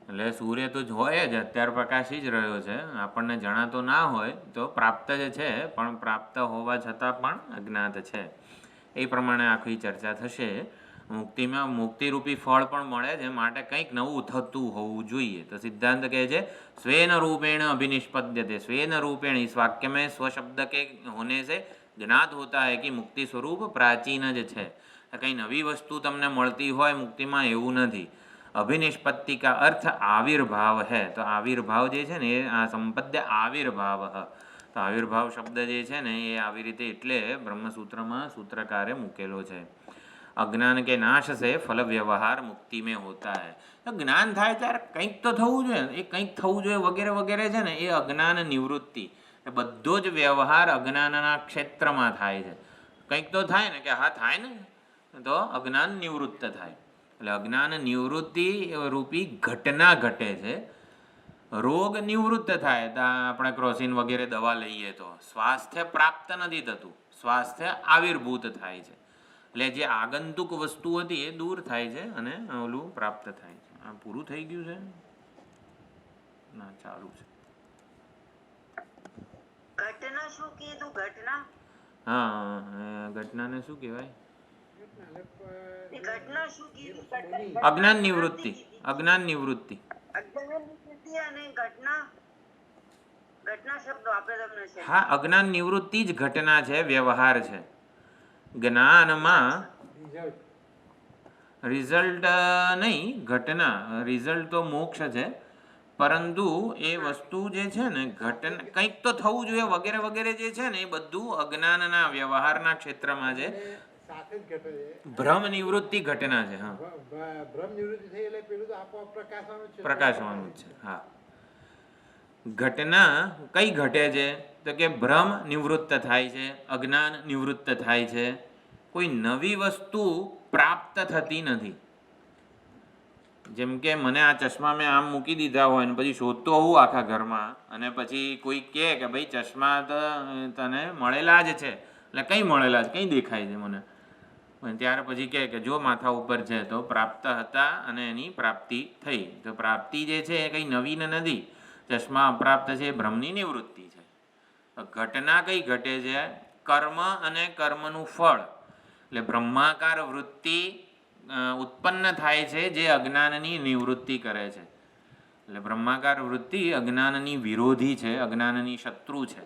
એટલે સૂર્ય તો હોય જ, અત્યારે પ્રકાશી જ રહ્યો છે. આપણને જણાતો ના હોય તો પ્રાપ્ત જ છે, પણ પ્રાપ્ત હોવા છતાં પણ અજ્ઞાત છે. એ પ્રમાણે આખી ચર્ચા થશે. મુક્તિમાં મુક્તિરૂપી ફળ પણ મળે છે, માટે કંઈક નવું થતું હોવું જોઈએ. તો સિદ્ધાંત કહે છે સ્વેન રૂપેણ अभिनिष्पद्यते. स्वेन रूपेण, इस वाक्य में स्वशब्द के होने से ज्ञात होता है कि मुक्ति स्वरूप प्राचीन જ છે. કંઈ નવી વસ્તુ તમને મળતી હોય મુક્તિમાં એવું નથી. અભિનિષ્પત્તિ કા અર્થ આવિર્ભાવ है. તો આવિર્ભાવ જે છે ને એ આ સંપદ્ય આવિર્ભાવ. તો આવિર્ભાવ શબ્દ જે છે ને એ આવી રીતે એટલે બ્રહ્મસૂત્રમાં સૂત્રકારે મૂકેલો છે. અજ્ઞાન કે નાશ સે ફલ વ્યવહાર મુક્તિ में होता है. તો જ્ઞાન થાય ત્યારે કંઈક તો થવું જોઈએ, એ કંઈક થવું જોઈએ વગેરે વગેરે છે ને એ અજ્ઞાન નિવૃત્તિ. બધો જ વ્યવહાર અજ્ઞાનના ક્ષેત્રમાં થાય છે. કંઈક તો થાય ને, કે હા થાય ને તો અજ્ઞાન નિવૃત્ત થાય. એટલે અજ્ઞાન નિવૃત્તિ રૂપી ઘટના ઘટે છે. રોગ નિવૃત્ત થાય તો આપણે ક્રોસિન વગેરે દવા લઈએ તો સ્વાસ્થ્ય પ્રાપ્ત નથી થતું, સ્વાસ્થ્ય આવિર્ભૂત થાય છે. એટલે જે આગંતુક વસ્તુ હતી એ દૂર થાય છે અને ઓલું પ્રાપ્ત થાય છે. આ પૂરું થઈ ગયું છે ના ચાલુ છે? ઘટના શું કીધું? ઘટના? હા, ઘટનાને શું કહેવાય? ઘટના શું કીધું? અજ્ઞાન નિવૃત્તિ. અજ્ઞાન નિવૃત્તિ. અજ્ઞાન નિવૃત્તિ અને ઘટના, ઘટના શબ્દો આપણે તમને છે. હા, અજ્ઞાન નિવૃત્તિ જ ઘટના છે, વ્યવહાર છે. જ્ઞાનમાં રિઝલ્ટ નહીં, ઘટના. રિઝલ્ટ તો મોક્ષ છે, પરંતુ એ વસ્તુ જે છે ને ઘટના, કંઈક તો થવું જોઈએ વગેરે વગેરે જે છે ને એ બધું અજ્ઞાનના વ્યવહારના ક્ષેત્રમાં છે. સાથે જ ઘટે છે. ભ્રમ નિવૃત્તિ ઘટના છે. હા, ભ્રમ નિવૃત્તિ થઈ એટલે પેલું તો આપોઆપ પ્રકાશવાનું છે. પ્રકાશવાનું છે. હા, ઘટના કઈ ઘટે છે તો કે ભ્રમ નિવૃત્ત થાય છે, અજ્ઞાન નિવૃત્ત થાય છે. કોઈ નવી વસ્તુ પ્રાપ્ત થતી નથી. જેમ કે મને આ ચશ્મા મેં આમ મૂકી દીધા હોય ને પછી શોધતો હોઉં આખા ઘરમાં, અને પછી કોઈ કહે કે ભાઈ ચશ્મા તો તને મળેલા જ છે, એટલે કંઈ મળેલા છે, કંઈ દેખાય છે મને, અને ત્યાર પછી કહે કે જો માથા ઉપર છે તો પ્રાપ્ત હતા અને એની પ્રાપ્તિ થઈ. તો પ્રાપ્તિ જે છે એ કંઈ નવીન નથી. ચશ્મા અપ્રાપ્ત છે એ ભ્રમની નિવૃત્તિ છે. ઘટના કઈ ઘટે છે? કર્મ અને કર્મનું ફળ. એટલે બ્રહ્માકાર વૃત્તિ ઉત્પન્ન થાય છે જે અજ્ઞાનની નિવૃત્તિ કરે છે. એટલે બ્રહ્માકાર વૃત્તિ અજ્ઞાનની વિરોધી છે, અજ્ઞાનની શત્રુ છે,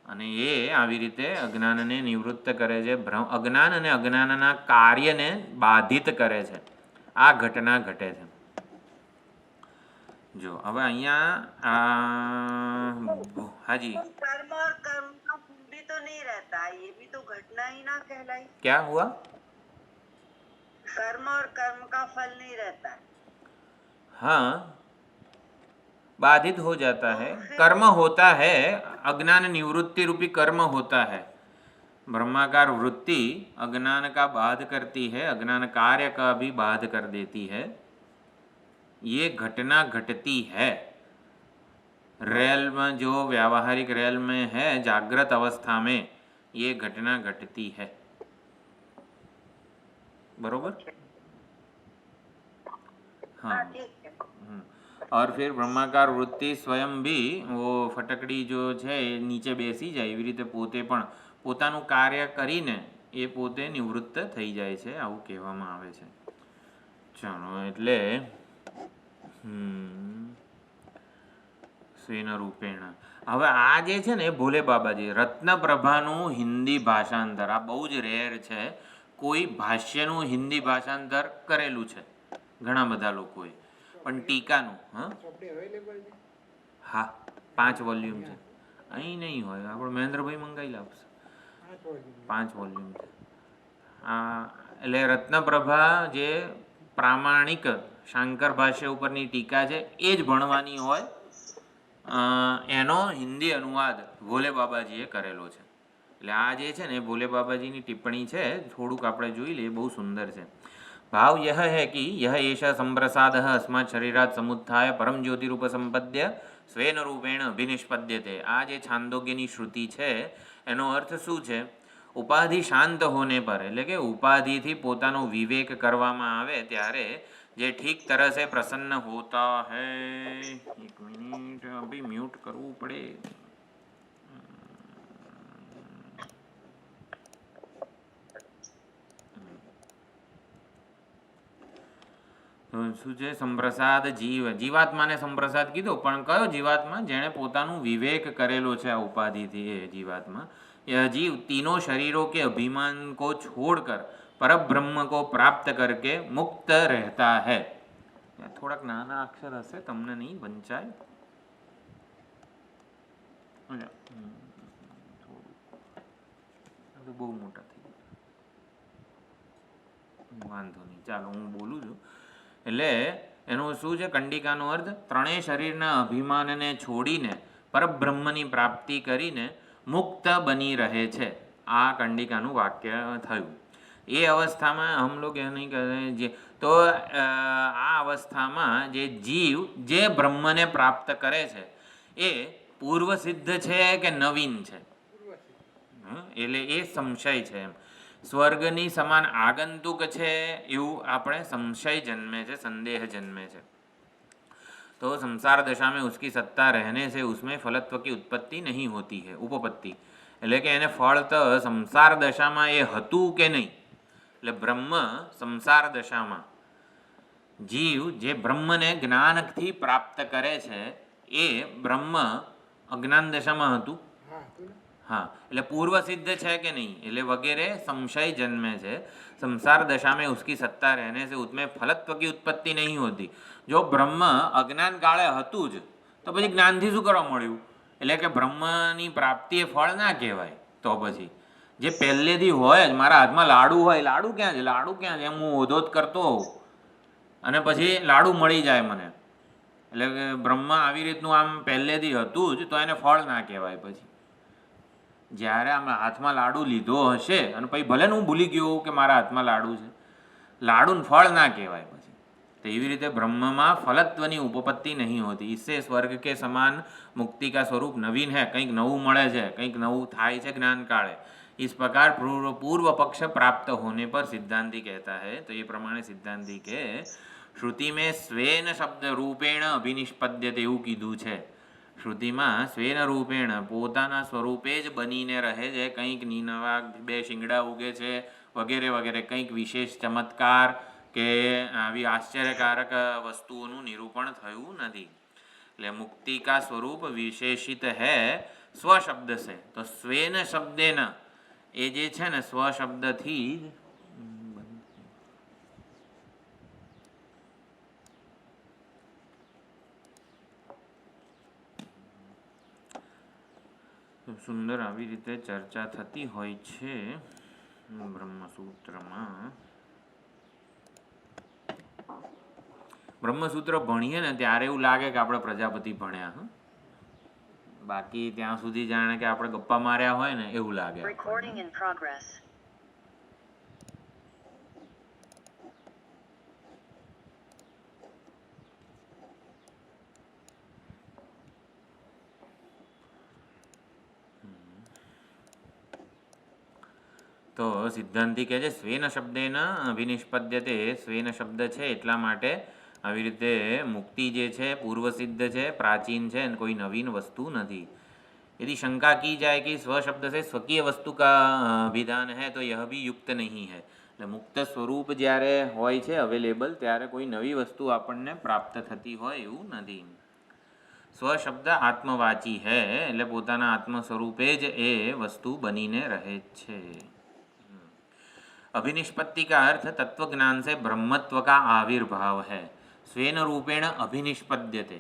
અને એ આવી રીતે અજ્ઞાનને નિવૃત્ત કરે છે. અજ્ઞાન અને અજ્ઞાનના કાર્યને બાધિત કરે છે. આ ઘટના ઘટે છે. જો હવે અહીંયા હાજી कर्म और कर्म का फल भी तो नहीं रहता, ये भी तो घटना ही ना कहलाई. क्या हुआ? कर्म और कर्म का फल नहीं रहता है. हाँ, बाधित हो जाता है. कर्म होता है, अज्ञान निवृत्ति रूपी कर्म होता है. ब्रह्माकार वृत्ति अज्ञान का बाध करती है, अज्ञान कार्य का भी बाध कर देती है. ये घटना घटती है. रेल में जो व्यावहारिक रेल में है, जागृत अवस्था में ये घटना घटती है. बरोबर? हाँ. ठीक है. और फिर ब्रह्माकार वृत्ति स्वयं भी वो फटकड़ी जो છે એ નીચે બેસી જાય એવી રીતે પોતે પણ પોતાનું કાર્ય કરીને એ પોતે નિવૃત્ત થઈ જાય છે, આવું કહેવામાં આવે છે. ચાલો, એટલે સ્વેન રૂપેણ. હવે આ જે છે ને એ ભોલે બાબાજી રત્નપ્રભાનું હિન્દી ભાષાંતર, આ બહુ જ રેર છે. કોઈ ભાષ્યનું હિન્દી ભાષાંતર કરેલું છે ઘણા બધા લોકોએ, પણ ટીકાનું. ચોપડી અવેલેબલ છે? હા, 5 વોલ્યુમ છે. અહીં નહીં હોય, આપણે મહેન્દ્રભાઈ મંગાવી લાવશે. 5 વોલ્યુમ છે. એટલે રત્નપ્રભા જે પ્રામાણિક શાંકર ભાષ્ય ઉપરની ટીકા છે એ જ ભણવાની હોય. એનો હિન્દી અનુવાદ ભોલે બાબાજીએ કરેલો છે. એટલે આ જે છે ને ભોલે બાબાજીની ટિપ્પણી છે, થોડુંક આપણે જોઈ લઈએ, બહુ સુંદર છે. भाव यह है कि यह एषा संप्रसाद अस्मात् शरीरात् समुत्थाय परम ज्योति रूप संपद्य स्वेन रूपेण अभिनिष्पद्यते. आ जे छांदोग्यनी श्रुति है एनो अर्थ શું છે? ઉપાધિ શાંત હોને પર, એટલે કે ઉપાધિથી પોતાનો વિવેક કરવામાં આવે ત્યારે જે ઠીક तरह से प्रसन्न होता है. एक मिनट, अभी म्यूट करવું પડે. શું છે? સંપ્રસાદ જીવાત્માને સંપ્રસાદ કીધો, પણ કયો જીવાત્મા? જેણે પોતાનું વિવેક કરેલો છે આ ઉપાધિથી, એ જીવાત્મા. यह जीव तीनों शरीरों के अभिमान को छोड़कर परब्रह्म को प्राप्त करके मुक्त रहता है. થોડાક નાના અક્ષર હશે, તમને નહીં વંચાય. બહુ મોટા થઈ ગયા, વાંધો નહીં, ચાલો હું બોલું છું. એટલે એનું શું છે? કંડિકાનો અર્થ ત્રણેય શરીરના અભિમાનને છોડીને પરબ્રહ્મની પ્રાપ્તિ કરીને મુક્ત બની રહે છે. આ કંડિકાનું વાક્ય થયું. એ અવસ્થામાં હમ લોગ એ નહીં કહે જે, તો આ અવસ્થામાં જે જીવ જે બ્રહ્મને પ્રાપ્ત કરે છે એ પૂર્વ સિદ્ધ છે કે નવીન છે? એટલે એ સંશય છે. એમ સ્વર્ગની સમાન આગંતુક છે એવું આપણે સંશય જન્મે છે, संदेह जन्मे છે. तो संसार दशा में उसकी सत्ता रहने से उसमें फलत्व की उत्पत्ति नहीं होती है, उपपत्ति. એટલે કે એને ફળ તો સંસાર દશામાં એ હતું કે નહીં. એટલે બ્રહ્મ સંસાર દશામાં જીવ જે બ્રહ્મને જ્ઞાનથી પ્રાપ્ત કરે છે એ બ્રહ્મ અજ્ઞાન દશામાં હતું. हाँ, એટલે पूर्व सिद्ध है कि नहीं, એટલે वगैरह संशय जन्मे છે. संसार दशा में उसकी सत्ता रहने से उसमें फलत्व की उत्पत्ति नहीं होती. જો બ્રહ્મ અજ્ઞાન કાળે હતું જ તો પછી જ્ઞાનથી શું કરવા મળ્યું? એટલે કે બ્રહ્મની પ્રાપ્તિ એ ફળ ના કહેવાય. તો પછી જે પહેલેથી હોય જ, મારા હાથમાં લાડુ હોય, લાડુ ક્યાં છે? લાડુ ક્યાં છે? એમ હું ઓધોત કરતો હોઉં અને પછી લાડુ મળી જાય મને. એટલે કે બ્રહ્મ આવી રીતનું આમ પહેલેથી હતું જ તો એને ફળ ના કહેવાય. પછી જ્યારે આમ હાથમાં લાડુ લીધો હશે અને પછી ભલે હું ભૂલી ગયો કે મારા હાથમાં લાડુ છે, લાડુને ફળ ના કહેવાય. પછી તો એવી રીતે બ્રહ્મમાં ફલત્વની ઉપપત્તિ નહીં હોતી. इससे स्वर्ग के समान मुक्ति का स्वरूप नवीन है. કંઈક નવું મળે છે, કંઈક નવું થાય છે જ્ઞાન કાળે. इस प्रकार पूर्व पक्ष प्राप्त होने पर सिद्धांती कहता है, तो ये प्रमाणे सिद्धांती के श्रुति में स्वेन शब्द रूपेण अभिनिष्पद्यते એવું કીધું છે. શ્રુતિમાં સ્વેન રૂપેણ પોતાના સ્વરૂપે જ બનીને રહે છે. કંઈક નવા બે શિંગડા ઉગે છે વગેરે વગેરે, કંઈક વિશેષ ચમત્કાર કે આવી આશ્ચર્યકારક વસ્તુઓનું નિરૂપણ થયું નથી. એટલે મુક્તિ કા સ્વરૂપ વિશેષિત હૈ સ્વશબ્દ છે. તો સ્વેન શબ્દેન એ જે છે ને સ્વશબ્દથી જ સુંદર આવી રીતે ચર્ચા થતી હોય છે બ્રહ્મસૂત્રમાં. બ્રહ્મસૂત્ર ભણીએ ને ત્યારે એવું લાગે કે આપણે પ્રજાપતિ ભણ્યા. બાકી ત્યાં સુધી જાણે કે આપણે ગપ્પા માર્યા હોય ને એવું લાગે. તો સિદ્ધાંતિ કહે છે સ્વેન શબ્દેન અભિનિષ્પદ્યતે. સ્વેન શબ્દ છે એટલા માટે આવી રીતે મુક્તિ જે છે પૂર્વસિદ્ધ છે, પ્રાચીન છે, કોઈ નવીન વસ્તુ નથી. यदि शंका की जाए कि स्व शब्द से स्वकीय वस्तु का विधान है तो यह भी युक्त नहीं है. એટલે મુક્ત સ્વરૂપ જ્યારે હોય છે અવેલેબલ ત્યારે કોઈ નવી વસ્તુ આપણને પ્રાપ્ત થતી હોય એવું નથી. સ્વ શબ્દ આત્મવાચી હૈ એટલે પોતાના આત્મ સ્વરૂપે જ એ વસ્તુ બનીને રહે છે. अभिनिष्पत्ति का अर्थ तत्वज्ञान से ब्रह्मत्व का आविर्भाव है. स्वेन रूपेण अभिनिष्पद्यते.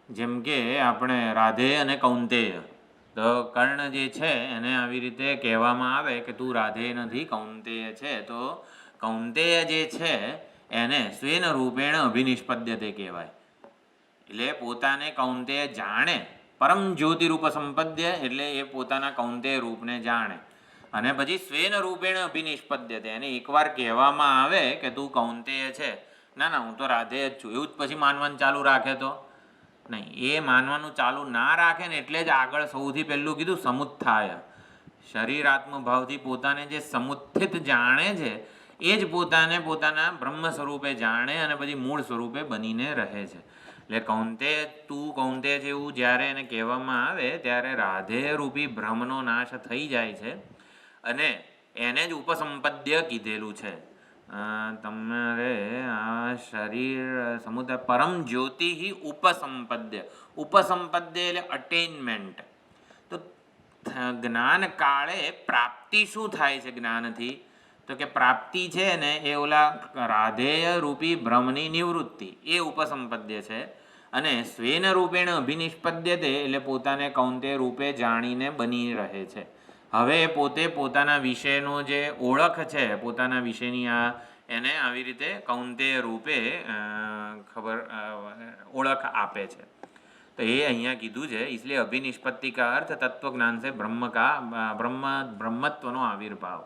જેમ કે આપણે રાધે અને કૌંતેય, તો કર્ણ જે છે એને આવી રીતે કહેવામાં આવે કે તું રાધે નથી કૌંતેય છે, તો કૌંતેય જે છે એને સ્વેન રૂપેણ અભિનિષ્પદ્યતે કહેવાય. એટલે પોતાને કૌંતેય જાણે, પરમ જ્યોતિરૂપ સંપદ્ય એટલે એ પોતાના કૌંતેય રૂપને જાણે અને પછી સ્વેન રૂપેણ અભિનિષ્પદ્યતે. એને એકવાર કહેવામાં આવે કે તું કૌંતેય છે, ના ના હું તો રાધે જ છું, એવું જ પછી માનવાનું ચાલુ રાખે તો નહીં. એ માનવાનું ચાલુ ના રાખે ને એટલે જ આગળ સૌથી પહેલું કીધું સમુત્થાય. શરીરાત્મભાવથી પોતાને જે સમુત્થિત જાણે છે એ જ પોતાને પોતાના બ્રહ્મ સ્વરૂપે જાણે અને પછી મૂળ સ્વરૂપે બનીને રહે છે. એટલે કૌંતેય તું કૌંતેય જેવું જ્યારે એને કહેવામાં આવે ત્યારે રાધેય રૂપી ભ્રમનો નાશ થઈ જાય છે અને એને જ ઉપસંપદ્ય કીધેલું છે. તમારે આ શરીર સમુદાય પરમ જ્યોતિ ઉપસંપદ્ય. ઉપસંપદ્ય એટલે અટેનમેન્ટ. તો જ્ઞાન કાળે પ્રાપ્તિ શું થાય છે જ્ઞાનથી? તો કે પ્રાપ્તિ છે ને એ ઓલા રાધેય રૂપી ભ્રમની નિવૃત્તિ, એ ઉપસંપદ્ય છે. અને સ્વેન રૂપેણ અભિનિષ્પદ્યતે એટલે પોતાને કૌંતેય રૂપે જાણીને બની રહે છે. હવે પોતે પોતાના વિષયનો જે ઓળખ છે, પોતાના વિષયની આ એને આવી રીતે કૌંતેય રૂપે ઓળખ આપે છે. તો એ અહીંયા કીધું છે. इसलिए अभिनिष्पत्ति का अर्थ तत्वज्ञान से બ્રહ્મત્વનો આવિર્ભાવ.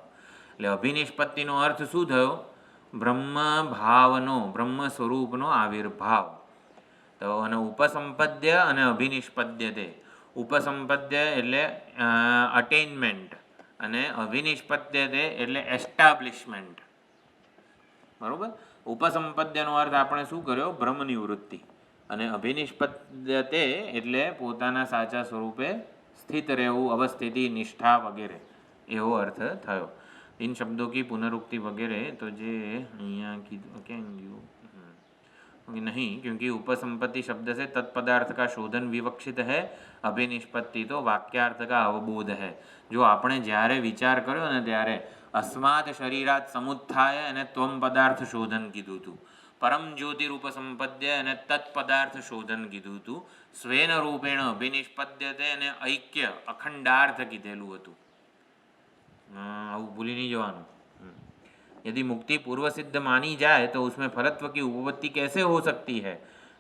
એટલે અભિનિષ્પત્તિનો અર્થ શું થયો? બ્રહ્મ ભાવનો, બ્રહ્મ સ્વરૂપનો આવિર્ભાવ. તો અને ઉપસંપદ્ય અને અભિનિષ્પદ્યતે. ઉપસંપદ્ય એટલે અટેનમેન્ટ અને અભિનિષ્પદ્યતે એટલે એસ્ટાબ્લિશમેન્ટ. બરાબર? ઉપસંપદ્યનો અર્થ આપણે શું કર્યો? બ્રહ્મ નિવૃત્તિ. અને અભિનિષ્પદ્યતે એટલે પોતાના સાચા સ્વરૂપે સ્થિત રહેવું, અવસ્થિતિ, નિષ્ઠા વગેરે એવો અર્થ થયો. इन शब्दों की पुनरुक्ति वगैरह तो जे यहाँ की क्या नहीं, क्योंकि उपसंपत्ति शब्द से तत्पदार्थ का शोधन विवक्षित है. अभिनिष्पत्ति तो वाक्यार्थ का अवबोध है. जो આપણે જ્યારે વિચાર કર્યો ને ત્યારે અસ્માત શરીરાત સમુત્થાય અને ત્વમ પદાર્થ શોધન કીધું હતું, પરમ જ્યોતિ રૂપ સંપદ્ય અને તત્પદાર્થ શોધન કીધું હતું, સ્વેન રૂપેણ અભિનિષ્પદ્યતે અને ઐક્ય અખંડાર્થ કીધેલું હતું. આવું ભૂલી નહીં જવાનું. यदि मुक्ति पूर्व सिद्ध मानी जाए तो उसमें फलत्व की उपपत्ति कैसे हो सकती है?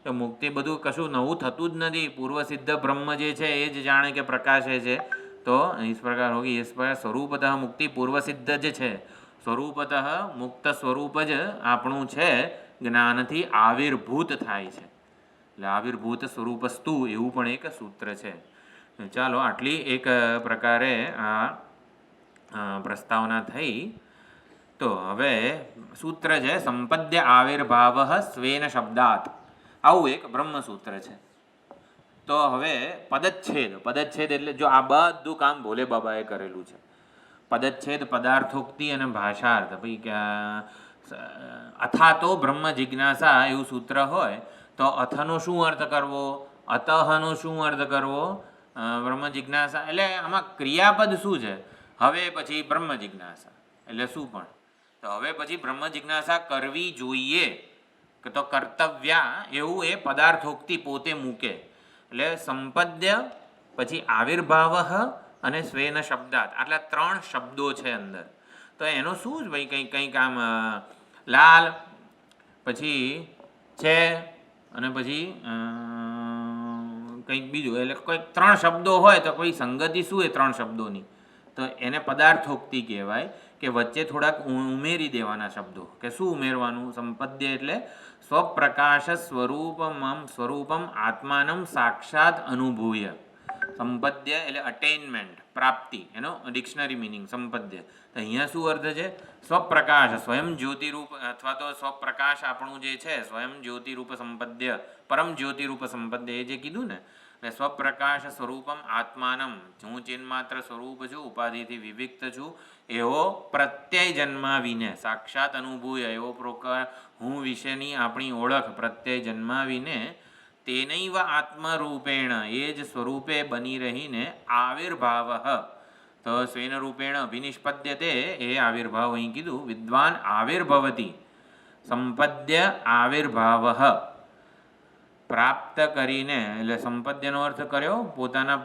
तो मुक्ति બધું કશું નવું થતું જ નથી. પૂર્વ સિદ્ધ બ્રહ્મ જે છે એ જ જાણે કે પ્રકાશે છે. તો इस प्रकार होगी. इस प्रकार स्वरूपतः मुक्ति पूर्व सिद्ध જ છે. સ્વરૂપતઃ મુક્ત સ્વરૂપ જ આપણું છે, જ્ઞાનથી આવિર્ભૂત થાય છે. એટલે આવિર્ભૂત સ્વરૂપસ્તુ એવું પણ એક સૂત્ર છે. ચાલો આટલી એક પ્રકારે આ પ્રસ્તાવના થઈ. તો હવે સૂત્ર છે સંપદ્ય આવિર્ભાવ સ્વેન શબ્દાત, આવું એક બ્રહ્મસૂત્ર છે. તો હવે પદચ્છેદ એટલે જો આ બધું કામ ભોલે બાબાએ કરેલું છે. પદચ્છેદ, પદાર્થોક્તિ અને ભાષાર્થ. ભાઈ અથાતો બ્રહ્મ જિજ્ઞાસા એવું સૂત્ર હોય તો અથનો શું અર્થ કરવો, અતઃનો શું અર્થ કરવો, બ્રહ્મ જિજ્ઞાસા એટલે આમાં ક્રિયાપદ શું છે, હવે પછી બ્રહ્મ જિજ્ઞાસા એટલે શું પણ. તો હવે પછી બ્રહ્મ જિજ્ઞાસા કરવી જોઈએ કે તો કર્તવ્યા એવું એ પદાર્થોક્તિ પોતે મૂકે. એટલે સંપદ્ય, પછી આવિર્ભાવ અને સ્વેન શબ્દાત, આટલા 3 શબ્દો છે અંદર. તો એનો શું જ ભાઈ કંઈક આમ લાલ, પછી છે અને પછી કંઈક બીજું, એટલે કોઈક 3 શબ્દો હોય તો કોઈ સંગતિ શું એ 3 શબ્દોની, તો એને પદાર્થોક્તિ કહેવાય કે વચ્ચે થોડાક ઉમેરી દેવાના શબ્દો. કે શું ઉમેરવાનું? સંપદ્ય એટલે સ્વપ્રકાશ સ્વરૂપમ આત્માનમ સાક્ષાત અનુભૂય. સંપદ્ય એટલે અટેઇનમેન્ટ, પ્રાપ્તિ, એનો ડિક્શનરી મિનિંગ સંપદ્ય. તો અહીંયા શું અર્થ છે? સ્વપ્રકાશ, સ્વયં જ્યોતિરૂપ, અથવા તો સ્વપ્રકાશ આપણું જે છે સ્વયં જ્યોતિરૂપ સંપદ્ય, પરમ જ્યોતિરૂપ સંપદ્ય એ જે કીધું ને, એટલે સ્વપ્રકાશ સ્વરૂપમ આત્માનમ, હું ચિન્માત્ર સ્વરૂપ છું, ઉપાધિથી વિવિક્ત છું, એવો પ્રત્યય જન્માવીને સાક્ષાત અનુભૂય, એવો પ્રકાર હું વિશેની આપણી ઓળખ પ્રત્યય જન્માવીને તેનૈવ આત્મરૂપેણ, એ જ સ્વરૂપે બની રહીને આવિર્ભાવ, તો સ્વેન રૂપેણ અભિનિષ્પદ્યતે, એ આવિર્ભાવ અહીં કીધું. વિદ્વાન આવિર્ભવતી, સંપદ્ય આવિર્ભાવ પ્રાપ્ત કરીને, એટલે સંપદ્યનો અર્થ કર્યો પોતાના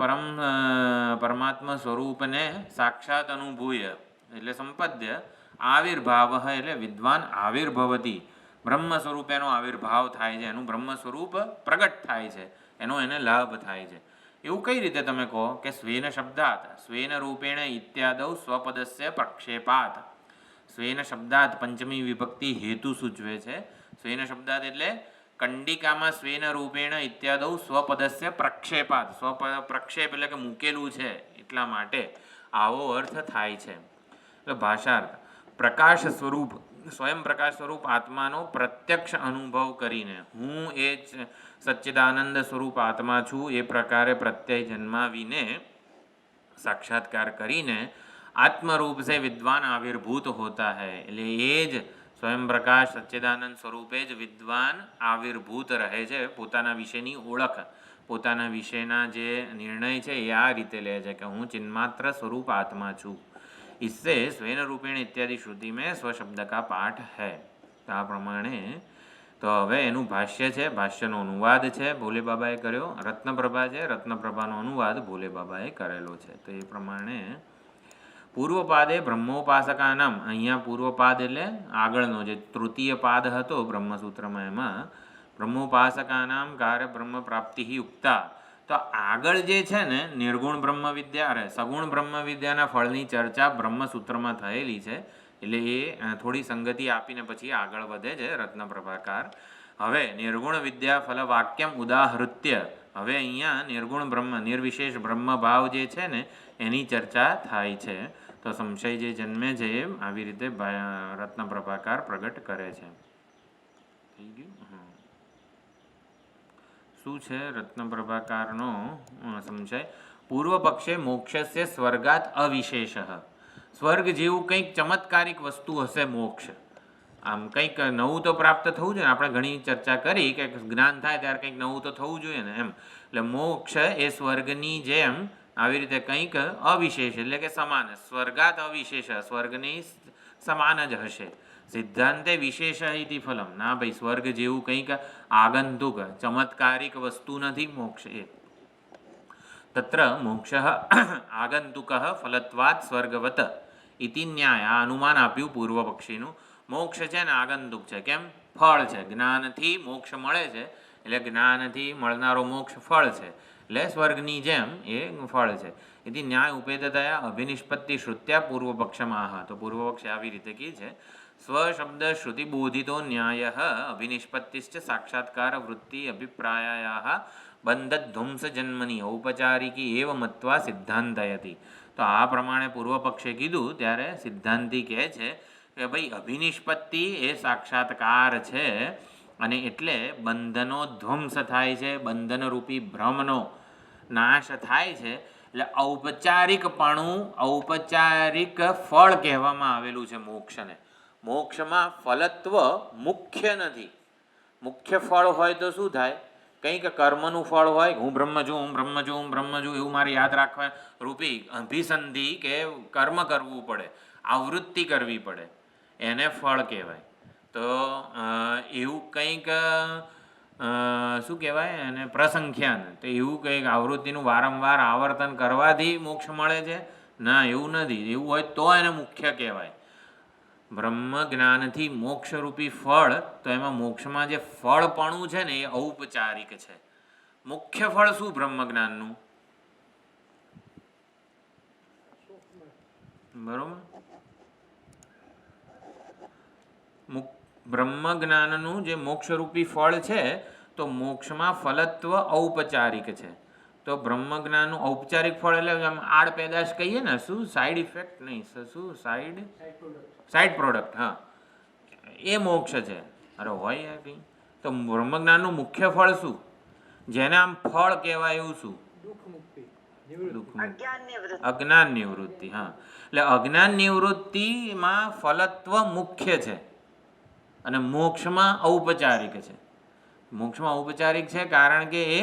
પરમાત્મા સ્વરૂપને સાક્ષાત અનુભૂય એટલે સંપદ્ય, આવિર્ભાવ એટલે વિદ્વાન આવિર્ભવતી, બ્રહ્મ સ્વરૂપેનો આવિર્ભાવ થાય છે, એનું બ્રહ્મ સ્વરૂપ પ્રગટ થાય છે, એનો એને લાભ થાય છે. એવું કઈ રીતે તમે કહો કે સ્વેન શબ્દાત સ્વેન રૂપેણ ઇત્યાદૌ સ્વપદસ્ય પ્રક્ષેપાત. સ્વેન શબ્દાત પંચમી વિભક્તિ હેતુ સૂચવે છે. સ્વેન શબ્દાત એટલે કંડિકામાં સ્વેન રૂપેણ ઇત્યાદૌ સ્વપદસ્ય પ્રક્ષેપાત, પ્રક્ષેપ એટલે કે મૂકેલું છે એટલા માટે આવો અર્થ થાય છે. એટલે ભાષાર્થ, પ્રકાશ સ્વરૂપ, સ્વયં પ્રકાશ સ્વરૂપ આત્માનો પ્રત્યક્ષ અનુભવ કરીને, હું એ જ સચ્ચિદાનંદ સ્વરૂપ આત્મા છું એ પ્રકારે પ્રત્યય જન્માવીને સાક્ષાત્કાર કરીને આત્મરૂપ से વિદ્વાન આવિર્ભૂત હોતા है. એટલે એ જ સ્વયં પ્રકાશ સચ્ચિદાનંદ સ્વરૂપે જ વિદ્વાન આવિર્ભૂત રહે છે. પોતાના વિશેની ઓળખ, પોતાના વિશેના જે નિર્ણય છે એ આ રીતે લે છે કે હું ચિન્માત્ર સ્વરૂપ આત્મા છું. इससे स्वेन रूपेण इत्यादि श्रुति में स्वशब्द का पाठ है. તો આ પ્રમાણે તો હવે એનું ભાષ્ય છે, ભાષ્યનો અનુવાદ છે ભોલે બાબાએ કર્યો. રત્નપ્રભા છે, રત્નપ્રભાનો અનુવાદ ભોલે બાબાએ કરેલો છે. તો એ પ્રમાણે પૂર્વપાદે બ્રહ્મોપાસકાનામ, અહીંયા પૂર્વપાદ એટલે આગળનો જે તૃતીય પાદ હતો બ્રહ્મસૂત્રમાં, એમાં બ્રહ્મોપાસકાનામ કાર્ય બ્રહ્મ પ્રાપ્તિ ઉક્તા. તો આગળ જે છે ને નિર્ગુણ બ્રહ્મ વિદ્યા અરે સગુણ બ્રહ્મ વિદ્યાના ફળની ચર્ચા બ્રહ્મસૂત્રમાં થયેલી છે. એટલે એ થોડી સંગતિ આપીને પછી આગળ વધે છે રત્નપ્રભાકાર. હવે નિર્ગુણ વિદ્યા ફલ વાક્યમ ઉદાહૃત્ય, હવે અહીંયા નિર્ગુણ બ્રહ્મ, નિર્વિશેષ બ્રહ્મ ભાવ જે છે ને એની ચર્ચા થાય છે. તો સંશય જે જન્મે છે એ આવી રીતે રત્નપ્રભાકાર પ્રગટ કરે છે. થઈ ગયું? શું છે રત્નપ્રભાકારનો સંશય? પૂર્વ પક્ષે મોક્ષસ્ય સ્વર્ગાત અવિશેષ, સ્વર્ગ જેવું કંઈક ચમત્કારિક વસ્તુ હશે મોક્ષ. આમ કંઈક નવું તો પ્રાપ્ત થવું જોઈએ ને, આપણે ઘણી ચર્ચા કરી કે જ્ઞાન થાય ત્યારે કંઈક નવું તો થવું જોઈએ ને એમ. એટલે મોક્ષ એ સ્વર્ગની જેમ આવી રીતે કંઈક અવિશેષ એટલે કે સમાન, સ્વર્ગાત અવિશેષ, સ્વર્ગની સમાન જ હશે. સિદ્ધાંતે વિશેષ ઇતિ ફલમ, ના ભાઈ સ્વર્ગ જેવું કંઈક આગંતુક ચમત્કારિક વસ્તુ નથી મોક્ષ એ. તત્ર મોક્ષ આગંતુક ફલત્વાત સ્વર્ગવત ઇતિ ન્યાય, આ અનુમાન આપ્યું પૂર્વ પક્ષીનું. મોક્ષ છે ને આગંતુક છે, કેમ? ફળ છે, જ્ઞાનથી મોક્ષ મળે છે એટલે જ્ઞાનથી મળનારો મોક્ષ ફળ છે, એટલે સ્વર્ગની જેમ એ ફળ છે. એથી ન્યાય ઉપેદતયા અભિનિષ્પત્તિ શ્રુત્યા પૂર્વપક્ષમાં, તો પૂર્વપક્ષે આવી રીતે કહે છે સ્વશબ્દ શ્રુતિબોધિતો ન્યાય અભિનિષ્પત્તિશ્ચ સાક્ષાત્કાર વૃત્તિ અભિપ્રાયા બંધધ્વંસ જન્મની ઔપચારિકી એવ મત્વા સિદ્ધાંતયતિ. તો આ પ્રમાણે પૂર્વ પક્ષે કીધું ત્યારે સિદ્ધાંતિ કહે છે કે ભાઈ અભિનિષ્પત્તિ એ સાક્ષાત્કાર છે અને એટલે બંધનો ધ્વંસ થાય છે, બંધનરૂપી ભ્રમનો નાશ થાય છે. એટલે ઔપચારિક ફળ કહેવામાં આવેલું છે મોક્ષને. મોક્ષમાં ફલત્વ મુખ્ય નથી. મુખ્ય ફળ હોય તો શું થાય? કંઈક કર્મનું ફળ હોય, હું બ્રહ્મ છું, હું બ્રહ્મ છું, હું બ્રહ્મ છું, એવું મારે યાદ રાખવા રૂપી અભિસંધિ કે કર્મ કરવું પડે, આવૃત્તિ કરવી પડે, એને ફળ કહેવાય. તો એવું કંઈક શું કહેવાય એને પ્રસંખ્યાન, તો એવું કંઈક આવૃત્તિનું વારંવાર આવર્તન કરવાથી મોક્ષ મળે છે? ના, એવું નથી. એવું હોય તો એને મુખ્ય કહેવાય. બ્રહ્મ જ્ઞાનથી મોક્ષરૂપી ફળ, તો એમાં મોક્ષમાં જે ફળપણું છે ને એ ઔપચારિક છે. મુખ્ય ફળ શું બ્રહ્મ જ્ઞાનનું? બરોબર. બ્રહ્મ જ્ઞાનનું જે મોક્ષરૂપી ફળ છે, તો મોક્ષમાં ફલત્વ ઔપચારિક છે. તો બ્રહ્મ જ્ઞાનનું ઔપચારિક ફળ એટલે આમ આડ પેદાશ કહીએ ને, શું સાઈડ ઇફેક્ટ નહીં, શું સાઈડ પ્રોડક્ટ, હા, એ મોક્ષ છે. અરે હોય યાર કંઈ. તો બ્રહ્મ જ્ઞાનનું મુખ્ય ફળ શું, જેને આમ ફળ કહેવાય એવું શું? અજ્ઞાન નિવૃત્તિ. હા, એટલે અજ્ઞાન નિવૃત્તિમાં ફલત્વ મુખ્ય છે અને મોક્ષમાં ઔપચારિક છે. મોક્ષમાં ઔપચારિક છે કારણ કે એ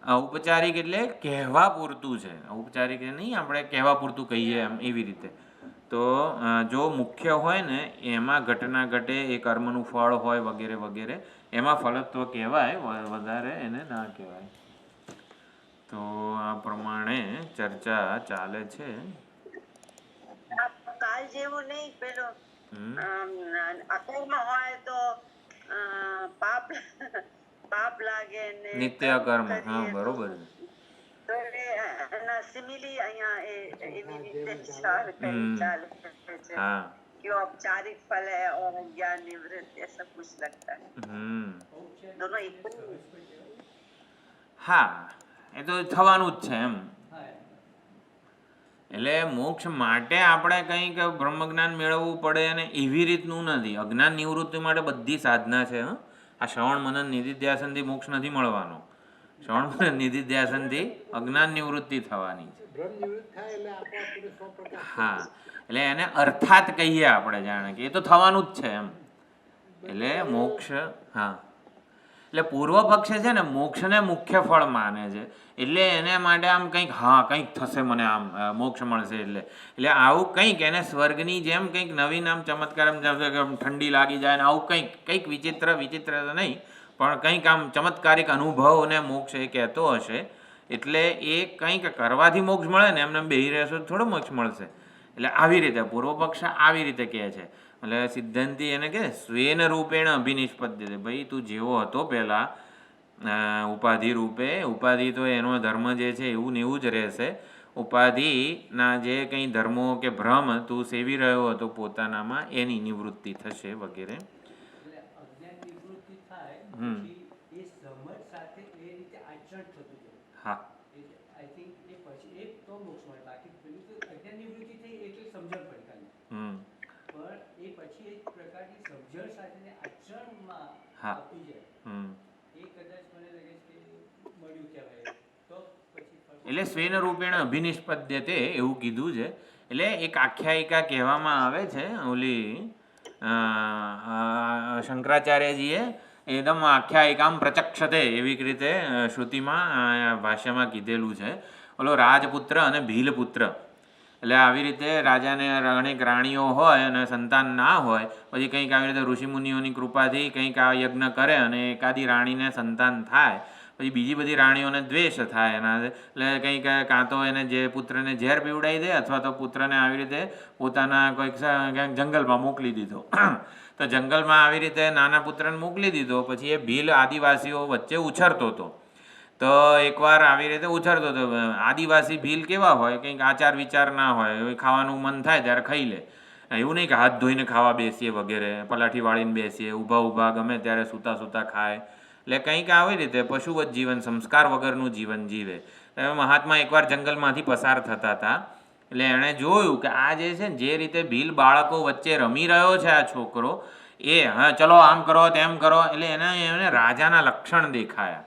ઔપચારિક એટલે કહેવા પૂરતું છે. ઔપચારિક નહીં આપણે કહેવા પૂરતું કહીએ એમ, એવી રીતે. તો જો મુખ્ય હોય ને એમાં ઘટના ઘટે, એ કર્મનું ફળ હોય વગેરે વગેરે, એમાં ફલત્વ કહેવાય, વધારે એને ના કહેવાય. તો આ પ્રમાણે ચર્ચા ચાલે છે. કાલ જેવું નહીં, પેલું અકર્મ હોય તો પાપ લાગે ને નિત્ય કર્મ. હા, બરોબર છે. તો એના સિમિલી અહીંયા એવી રીતે ચાલે છે कि औपचारिक फल है और ज्ञान निवृत्ति, ऐसा कुछ लगता है. दोनों एक હા, એ તો થવાનું જ છે એમ. એટલે મોક્ષ માટે આપણે કંઈક બ્રહ્મજ્ઞાન મેળવવું પડે અને એવી રીતનું નથી. અજ્ઞાન નિવૃત્તિ માટે બધી સાધના છે. આ શ્રવણ મનન નિધિધ્યાસનથી મોક્ષ નથી મળવાનો. શ્રવણ મનન નિધિધ્યાસનથી અજ્ઞાન નિવૃત્તિ થવાની છે. હા, એટલે એને અર્થાત કહીએ આપણે, જાણે કે એ તો થવાનું જ છે એમ. એટલે મોક્ષ, હા, એટલે પૂર્વ પક્ષે છે ને મોક્ષને મુખ્ય ફળ માને છે. એટલે એને માટે આમ કંઈક, હા કંઈક થશે મને, આમ મોક્ષ મળશે એટલે આવું કંઈક એને સ્વર્ગની જેમ કંઈક નવીન આમ ચમત્કાર, ઠંડી લાગી જાય ને આવું કંઈક વિચિત્ર તો નહીં, પણ કંઈક આમ ચમત્કારિક અનુભવને મોક્ષ એ કહેતો હશે. એટલે એ કંઈક કરવાથી મોક્ષ મળે ને, એમને બેહી રહેશો થોડો મોક્ષ મળશે. એટલે આવી રીતે પૂર્વ પક્ષ આવી રીતે કહે છે. એટલે સિદ્ધાંતિ એને કહે સ્વેન રૂપેણ અભિનિષ્પદ્યતે. ભાઈ તું જેવો હતો પહેલાં ઉપાધિ રૂપે, ઉપાધિ તો એનો ધર્મ જે છે એવું ને એવું જ રહેશે. ઉપાધિના જે કંઈ ધર્મો કે ભ્રમ તું સેવી રહ્યો હતો પોતાનામાં, એની નિવૃત્તિ થશે વગેરે. હા, હા, એટલે સ્વેન રૂપેણ અભિનિષ્પદ્યતે એવું કીધું છે. એટલે એક આખ્યાયિકા કહેવામાં આવે છે, ઓલી શંકરાચાર્યજીએ એકદમ આખ્યાયિકામ પ્રચક્ષતે એવી રીતે શ્રુતિમાં ભાષ્યમાં કીધેલું છે. ઓલો રાજપુત્ર અને ભીલપુત્ર, એટલે આવી રીતે રાજાને અનેક રાણીઓ હોય અને સંતાન ના હોય, પછી કંઈક આવી રીતે ઋષિમુનિઓની કૃપાથી કંઈક આ યજ્ઞ કરે અને એકાદી રાણીને સંતાન થાય, પછી બીજી બધી રાણીઓને દ્વેષ થાય એના. એટલે કંઈક કાં તો એને જે પુત્રને ઝેર પીવડાવી દે, અથવા તો પુત્રને આવી રીતે પોતાના કોઈક જંગલમાં મોકલી દીધો. તો જંગલમાં આવી રીતે નાના પુત્રને મોકલી દીધો, પછી એ ભીલ આદિવાસીઓ વચ્ચે ઉછરતો હતો. તો એકવાર આવી રીતે ઉછરતો હતો. આદિવાસી ભીલ કેવા હોય, કંઈક આચાર વિચાર ના હોય, ખાવાનું મન થાય ત્યારે ખાઈ લે. એવું નહીં કે હાથ ધોઈને ખાવા બેસીએ વગેરે, પલાઠી વાળીને બેસીએ, ઊભા ગમે ત્યારે સૂતા ખાય. એટલે કંઈક આવી રીતે પશુવત જીવન, સંસ્કાર વગરનું જીવન જીવે. મહાત્મા એકવાર જંગલમાંથી પસાર થતા હતા, એટલે એણે જોયું કે આ જે છે ને જે રીતે ભીલ બાળકો વચ્ચે રમી રહ્યો છે આ છોકરો, એ હા ચલો આમ કરો તેમ કરો, એટલે એને રાજાના લક્ષણ દેખાયા.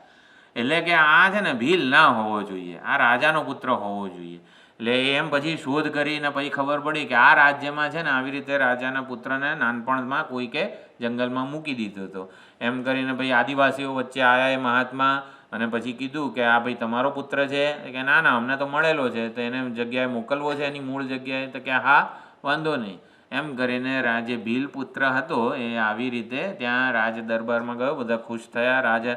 એટલે કે આ છે ને ભીલ ના હોવો જોઈએ, આ રાજાનો પુત્ર હોવો જોઈએ. એટલે એમ પછી શોધ કરીને પછી ખબર પડી કે આ રાજ્યમાં છે ને આવી રીતે રાજાના પુત્રને નાનપણમાં કોઈકે જંગલમાં મૂકી દીધો હતો. એમ કરીને પછી આદિવાસીઓ વચ્ચે આવ્યા એ મહાત્મા, અને પછી કીધું કે આ ભાઈ તમારો પુત્ર છે કે ના ના અમને તો મળેલો છે, તો એને જગ્યાએ મોકલવો છે એની મૂળ જગ્યાએ, તો કે હા વાંધો નહીં. એમ કરીને જે ભીલ પુત્ર હતો એ આવી રીતે ત્યાં રાજ દરબારમાં ગયો, બધા ખુશ થયા, રાજા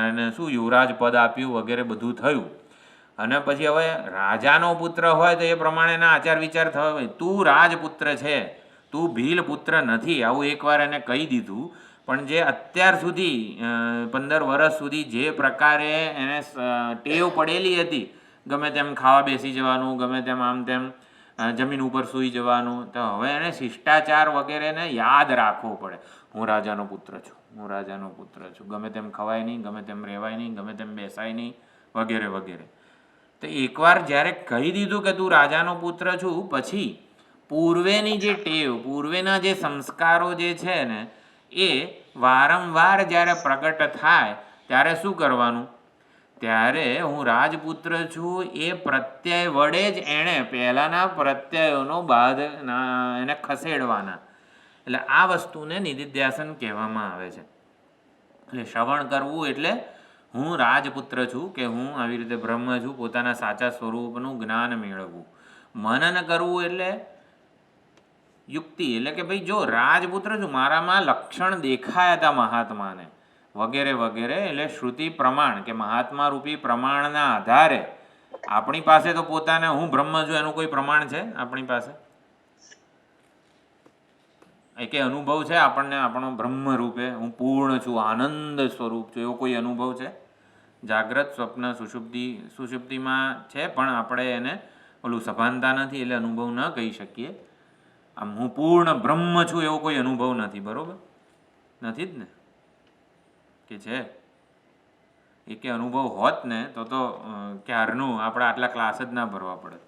એને શું યુવરાજ પદ આપ્યું વગેરે બધું થયું. અને પછી હવે રાજાનો પુત્ર હોય તો એ પ્રમાણેના આચાર વિચાર થવા હોય. તું રાજપુત્ર છે, તું ભીલ પુત્ર નથી, આવું એકવાર એને કહી દીધું. પણ જે અત્યાર સુધી 15 વર્ષ સુધી જે પ્રકારે એને ટેવ પડેલી હતી, ગમે તેમ ખાવા બેસી જવાનું, ગમે તેમ આમ તેમ જમીન ઉપર સૂઈ જવાનું, તો હવે એને શિષ્ટાચાર વગેરેને યાદ રાખવો પડે. હું રાજાનો પુત્ર છું, હું રાજાનો પુત્ર છું, ગમે તેમ ખવાય નહીં, ગમે તેમ રહેવાય નહીં, ગમે તેમ બેસાય નહીં વગેરે વગેરે. તો એકવાર જ્યારે કહી દીધું કે તું રાજાનો પુત્ર છું, પછી પૂર્વેની જે ટેવ, પૂર્વેના જે સંસ્કારો જે છે ને એ વારંવાર જ્યારે પ્રગટ થાય ત્યારે શું કરવાનું, ત્યારે હું રાજપુત્ર છું એ પ્રત્યય વડે જ એણે પહેલાંના પ્રત્યયોનો બાદ એને ખસેડવાના. એટલે આ વસ્તુને નિધિધ્યાસન કહેવામાં આવે છે. એટલે શ્રવણ કરવું એટલે હું રાજપુત્ર છું, કે હું આવી રીતે બ્રહ્મ છું, પોતાના સાચા સ્વરૂપનું જ્ઞાન મેળવવું. મનન કરવું એટલે યુક્તિ, એટલે કે ભાઈ જો રાજપુત્ર છું, મારામાં લક્ષણ દેખાયા હતા મહાત્માને વગેરે વગેરે. એટલે શ્રુતિ પ્રમાણ કે મહાત્મા રૂપી પ્રમાણના આધારે આપણી પાસે તો પોતાને હું બ્રહ્મ છું એનું કોઈ પ્રમાણ છે આપણી પાસે? એ કે અનુભવ છે આપણને આપણો બ્રહ્મ રૂપે હું પૂર્ણ છું, આનંદ સ્વરૂપ છું, એવો કોઈ અનુભવ છે? જાગ્રત, સ્વપ્ન, સુષુપ્તિમાં છે, પણ આપણે એને ઓલું સભાનતા નથી એટલે અનુભવ ન કહી શકીએ. આમ હું પૂર્ણ બ્રહ્મ છું એવો કોઈ અનુભવ નથી, બરોબર? નથી જ ને, કે છે? એ કે અનુભવ હોત ને તો ક્યારનું આપણે આટલા ક્લાસ જ ના ભરવા પડે.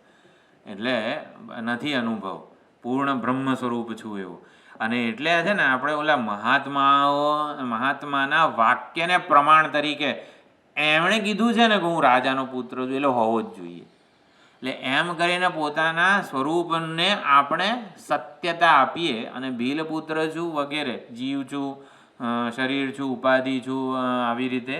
એટલે નથી અનુભવ, પૂર્ણ બ્રહ્મ સ્વરૂપ છું એવું. અને એટલે છે ને આપણે ઓલા મહાત્માના વાક્યને પ્રમાણ તરીકે એમણે કીધું છે ને કે હું રાજાનો પુત્ર છું એટલે હોવો જ જોઈએ. એટલે એમ કરીને પોતાના સ્વરૂપને આપણે સત્યતા આપીએ, અને ભીલપુત્ર છું વગેરે, જીવ છું, શરીર છું, ઉપાધિ છું, આવી રીતે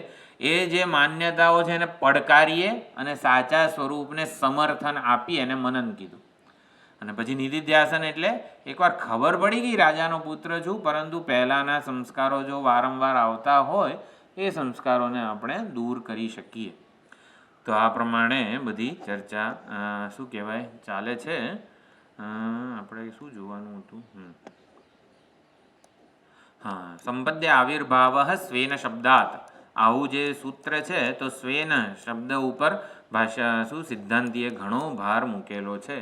એ જે માન્યતાઓ છે એને પડકારીએ અને સાચા સ્વરૂપને સમર્થન આપીએ અને મનન કીધું. અને પછી નિધિધ્યાસન એટલે એકવાર ખબર પડી ગઈ રાજાનો પુત્ર છું, પરંતુ પહેલાંના સંસ્કારો જો વારંવાર આવતા હોય એ સંસ્કારોને આપણે દૂર કરી શકીએ. તો આ પ્રમાણે બધી ચર્ચા શું કહેવાય ચાલે છે. આપણે શું જોવાનું હતું? હા, સંપદ્ય આવિર્ભાવ સ્વેન શબ્દાત, આવું જે સૂત્ર છે તો સ્વેન શબ્દ ઉપર ભાષા શું સિદ્ધાંતિએ ઘણો ભાર મૂકેલો છે.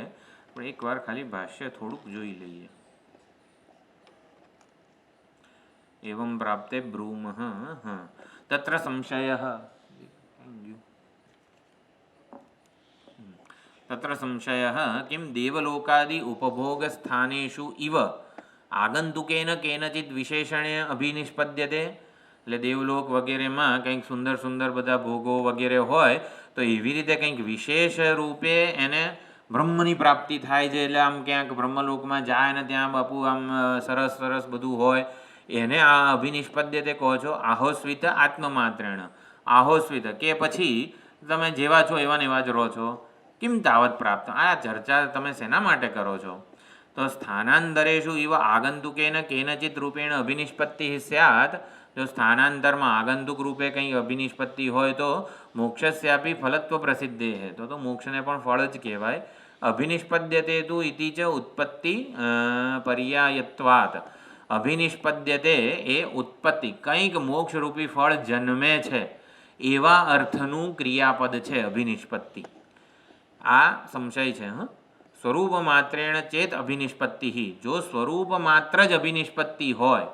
પણ એકવાર ખાલી ભાષ્ય થોડુંક જોઈ લઈએ. એવં પ્રાપ્તે બ્રૂમઃ તત્ર સંશયઃ, તત્ર સંશયઃ કિમ દેવલોકાદિ ઉપભોગ સ્થાનેષુ ઇવ આગંતુકેન કેનચિત વિશેષણે અભિનિષ્પદ્યતે. એટલે દેવલોક વગેરેમાં કંઈક સુંદર સુંદર બધા ભોગો વગેરે હોય તો એવી રીતે કંઈક વિશેષ રૂપે એને બ્રહ્મની પ્રાપ્તિ થાય છે. એટલે આમ ક્યાંક બ્રહ્મલોકમાં જાય ને ત્યાં બાપુ આમ સરસ સરસ બધું હોય, એને આ અભિનિષ્પદ્યતે કહો છો. આહોસ્વિત આત્મમાત્રેણ, આહોસ્વિત કે પછી તમે જેવા છો એવા ને એવા જ રહો છો. કિમ તાવત પ્રાપ્ત, આ ચર્ચા તમે શેના માટે કરો છો? તો સ્થાનાંતરેષુ ઇવ આગંતુકેન કેનચિત રૂપેણ અભિનિષ્પત્તિ સ્યાત, જો સ્થાનાંતરમાં આગંતુક રૂપે કંઈ અભિનિષ્પત્તિ હોય તો મોક્ષસ્યાપી ફલત્વ પ્રસિદ્ધે, તો મોક્ષને પણ ફળ જ કહેવાય. અભિનિષ્પદ્યતે તુ ઇતિ ચ ઉત્પત્તિ પર્યાયત્વાત, અભિનિષ્પદ્યતે એ ઉત્પત્તિ કંઈક મોક્ષરૂપી ફળ જન્મે છે એવા અર્થનું ક્રિયાપદ છે અભિનિષ્પત્તિ. આ સંશય છે. સ્વરૂપ માત્રેણ ચેત અભિનિષ્પત્તિ, જો સ્વરૂપ માત્ર જ અભિનિષ્પત્તિ હોય,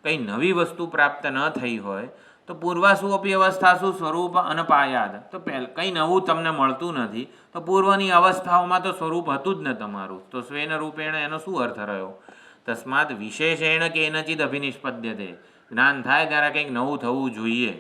કંઈ નવી વસ્તુ પ્રાપ્ત ન થઈ હોય તો પૂર્વાસુ અપી અવસ્થાસુ સ્વરૂપ અનપાયાદ, તો કંઈ નવું તમને મળતું નથી, તો પૂર્વની અવસ્થાઓમાં તો સ્વરૂપ હતું જ ને તમારું, તો સ્વેન રૂપેણ એનો શું અર્થ રહ્યો? તસ્માત વિશેષેણ કેનચિદ અભિનિષ્પદ્યતે, જ્ઞાન થાય ત્યારે કંઈક નવું થવું જોઈએ.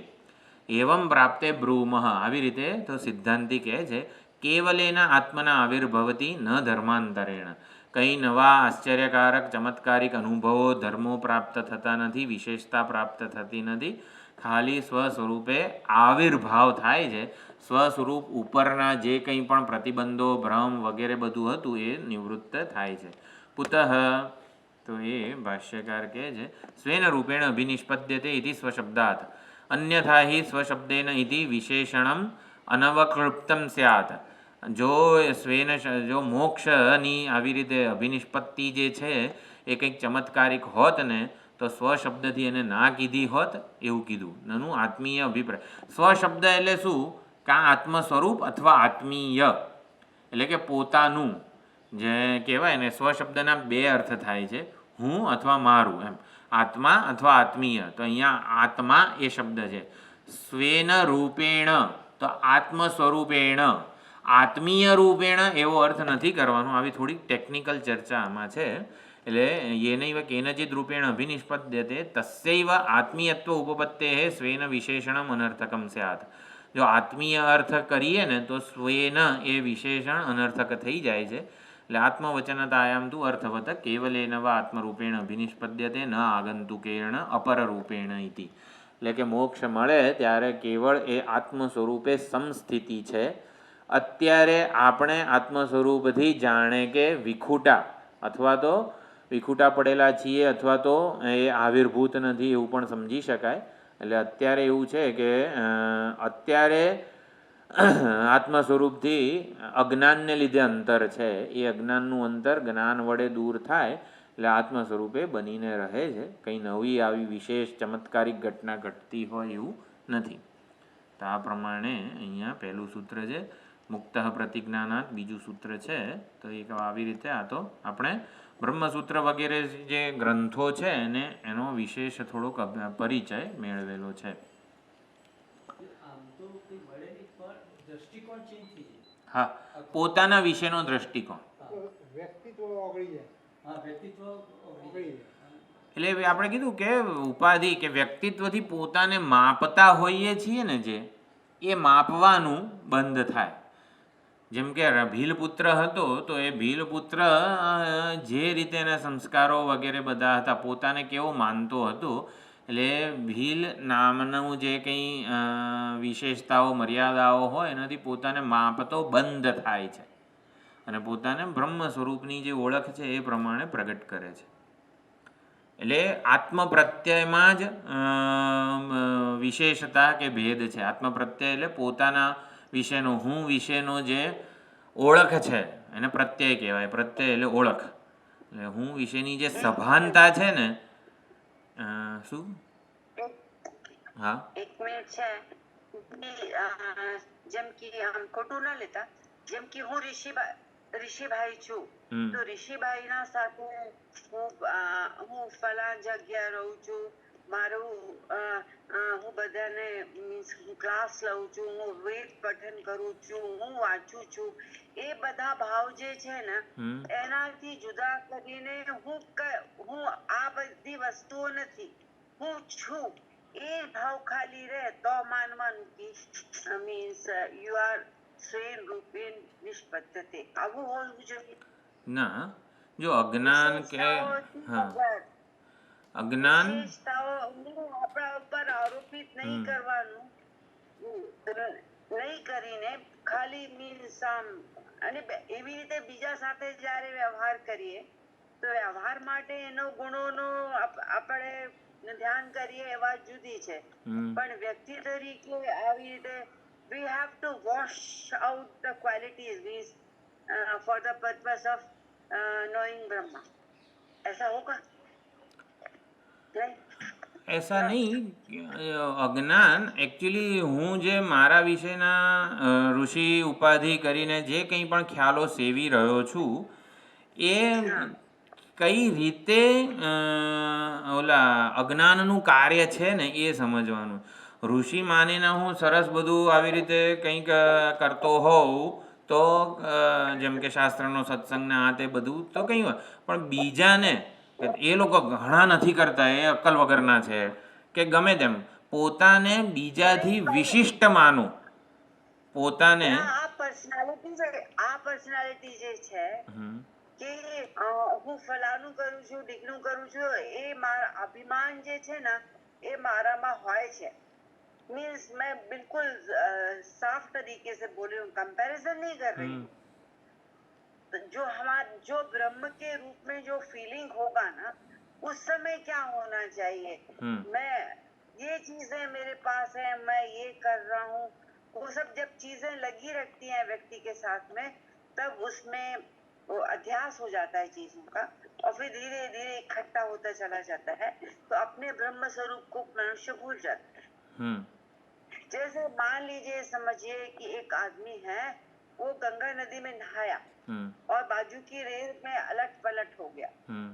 એવમ પ્રાપ્તે બ્રૂમઃ, આવી રીતે તો સિદ્ધાંતિ કહે છે કેવલેના આત્મના આવિર્ભવતી ન ધર્માંતરેણ, કંઈ નવા આશ્ચર્યકારક ચમત્કારિક અનુભવો ધર્મો પ્રાપ્ત થતા નથી, વિશેષતા પ્રાપ્ત થતી નથી, ખાલી સ્વસ્વરૂપે આવિર્ભાવ થાય છે. સ્વસ્વરૂપ ઉપરના જે કંઈ પણ પ્રતિબંધો ભ્રમ વગેરે બધું હતું એ નિવૃત્ત થાય છે. પુતઃ, તો એ ભાષ્યકાર કહે છે સ્વેન રૂપેણ અભિનિષ્પદ્યતે ઇતિ સ્વશબ્દાત, અન્યથા હિ સ્વશબ્દેન ઇતિ વિશેષણમ અનવકૃપ્તમ સ્યાત. જો મોક્ષની આવી રીતે અભિનિષ્પત્તિ જે છે એ કંઈક ચમત્કારિક હોત ને તો સ્વશબ્દથી એને ના કીધી હોત, એવું કીધું. નનું આત્મીય અભિપ્રાય. સ્વશબ્દ એટલે શું? કાં આત્મ સ્વરૂપ અથવા આત્મીય એટલે કે પોતાનું જે કહેવાય ને, સ્વશબ્દના બે અર્થ થાય છે, હું અથવા મારું એમ, આત્મા અથવા આત્મીય. તો અહીંયા આત્મા એ શબ્દ છે. સ્વેન રૂપેણ તો આત્મ સ્વરૂપેણ, આત્મીય રૂપેણ એવો અર્થ નથી કરવાનો. આવી થોડીક ટેકનિકલ ચર્ચા આમાં છે. એટલે યેનૈવ કેનચિદ રૂપેણ અભિનિષ્પદ્યતે તસ્યૈવ આત્મીયત્વ ઉપપત્તેઃ સ્વેન વિશેષણમ અનર્થકમ સ્યાત. જો આત્મીય અર્થ કરીએ ને તો સ્વેન એ વિશેષણ અનર્થક થઈ જાય છે. એટલે આત્મવચનતાયામ તું અર્થવત કેવલેન વા આત્મરૂપેણ અભિનિષ્પદ્યતે ન આગંતુકેણ અપરરૂપેણ ઇતિ. એટલે કે મોક્ષ મળે ત્યારે કેવળ એ આત્મ સ્વરૂપે સમસ્થિતિ છે. અત્યારે આપણે આત્મ સ્વરૂપથી જાણે કે વિખૂટા અથવા તો વિખૂટા પડેલા છીએ, અથવા તો એ આવિર્ભૂત નથી એવું પણ સમજી શકાય. એટલે અત્યારે એવું છે કે અત્યારે આત્મ સ્વરૂપથી અજ્ઞાનને લીધે અંતર છે. એ અજ્ઞાનનું અંતર જ્ઞાન વડે દૂર થાય એટલે આત્મ સ્વરૂપે બનીને રહે છે. કંઈ નવી આવી વિશેષ ચમત્કારિક ઘટના ઘટતી હોય એવું નથી. તો આ પ્રમાણે અહીંયા પહેલું સૂત્ર છે મુક્ત પ્રતિજ્ઞાનાત, બીજું સૂત્ર છે. તો એક આવી રીતે આ તો આપણે બ્રહ્મસૂત્ર વગેરે જે ગ્રંથો છે એને એનો વિશેષ થોડોક પરિચય મેળવેલો છે. હા, પોતાના વિશેનો દ્રષ્ટિકોણ. એટલે આપણે કીધું કે ઉપાધિ કે વ્યક્તિત્વથી પોતાને માપતા હોઈએ છીએ ને, જે એ માપવાનું બંધ થાય. જેમ કે ભીલપુત્ર હતો તો એ ભીલપુત્ર જે રીતે એના સંસ્કારો વગેરે બધા હતા, પોતાને કેવો માનતો હતો, એટલે ભીલ નામનું જે કંઈ વિશેષતાઓ મર્યાદાઓ હોય એનાથી પોતાને માપતો બંધ થાય છે અને પોતાને બ્રહ્મ સ્વરૂપની જે ઓળખ છે એ પ્રમાણે પ્રગટ કરે છે. એટલે આત્મ પ્રત્યયમાં જ વિશેષતા કે ભેદ છે. આત્મ પ્રત્યય એટલે પોતાના વિશેનો, હું વિશેનો જે ઓળખ છે એને પ્રત્યય કહેવાય. પ્રત્યય એટલે ઓળખ. એટલે હું વિશેની જે સભાનતા છે ને, શું? હા, એક મિનિટ છે. જેમ કે આમ ખોટું ના લેતા, જેમ કે હું ઋષિભાઈ છું, તો ઋષિભાઈના સાથે હું ફલાણ જગ્યા રહું છું, મારું હું બધાને ક્લાસ લઉં છું, હું વેદ પઠન કરું છું, હું વાંચું છું, એ બધા ભાવ જે છે ને એનાથી જુદા કરીને હું આ બધી વસ્તુઓ નથી, હું છું એ ભાવ ખાલી રહે તો માનવાનું કે મીન્સ યુ આર સ્વેન રૂપેણ નિષ્પદ્યતે. આવું હોવું જોઈએ ના. જો અજ્ઞાન કે અજ્ઞાન આપણા ઉપર આરોપિત નહીં કરવાનું, નહીં કરીને ખાલી મીન્સ અને એવી રીતે બીજા સાથે જ્યારે વ્યવહાર કરીએ તો વ્યવહાર માટે એનો ગુણોનો આપણે ધ્યાન કરીએ એ વાત જુદી છે, પણ વ્યક્તિ તરીકે આવી રીતે we have to wash out the qualities for the purpose of knowing Brahma. ऐसा होगा? ऐसा नहीं. અજ્ઞાન એકચ્યુઅલી હું જે મારા વિશેના ઋષિ ઉપાધિ કરીને જે કંઈ પણ ખ્યાલો સેવી રહ્યો છું એ કઈ રીતે ઓલા અજ્ઞાનનું કાર્ય છે ને એ સમજવાનું. ઋષિ માનીને હું સરસ બધું આવી રીતે કંઈક કરતો હોઉં તો જેમ કે શાસ્ત્રનો સત્સંગ ને આ તે બધું તો કંઈ હોય, પણ બીજાને એ લોકો ઘણા નથી કરતા, એ અક્કલ વગરના છે કે ગમે તેમ પોતાને બીજાથી વિશિષ્ટ માનું, પોતાને આ પર્સનાલિટી જે છે કે હું ફલાણું કરું છું, ઢીકણું કરું છું, એ મારા અભિમાન જે છે ને એ મારામાં હોય છે. मीन्स मैं बिल्कुल साफ तरीके से बोल रही हूँ, कंपैरिजन नहीं कर रही हूँ. जो ब्रह्म के रूप में जो फीलिंग होगा ना, उस समय क्या होना चाहिए, मैं ये चीजें मेरे पास है, मैं ये कर रहा हूँ, वो सब जब चीजें लगी रखती हैं व्यक्ति के साथ में, तब उसमें वो अध्यास हो जाता है चीजों का, और फिर धीरे धीरे इकट्ठा होता चला जाता है, तो अपने ब्रह्म स्वरूप को मनुष्य भूल जाता है. जैसे मान लीजिए, समझिए कि एक आदमी है, वो गंगा नदी में नहाया और बाजू की रेत में अलट पलट हो गया,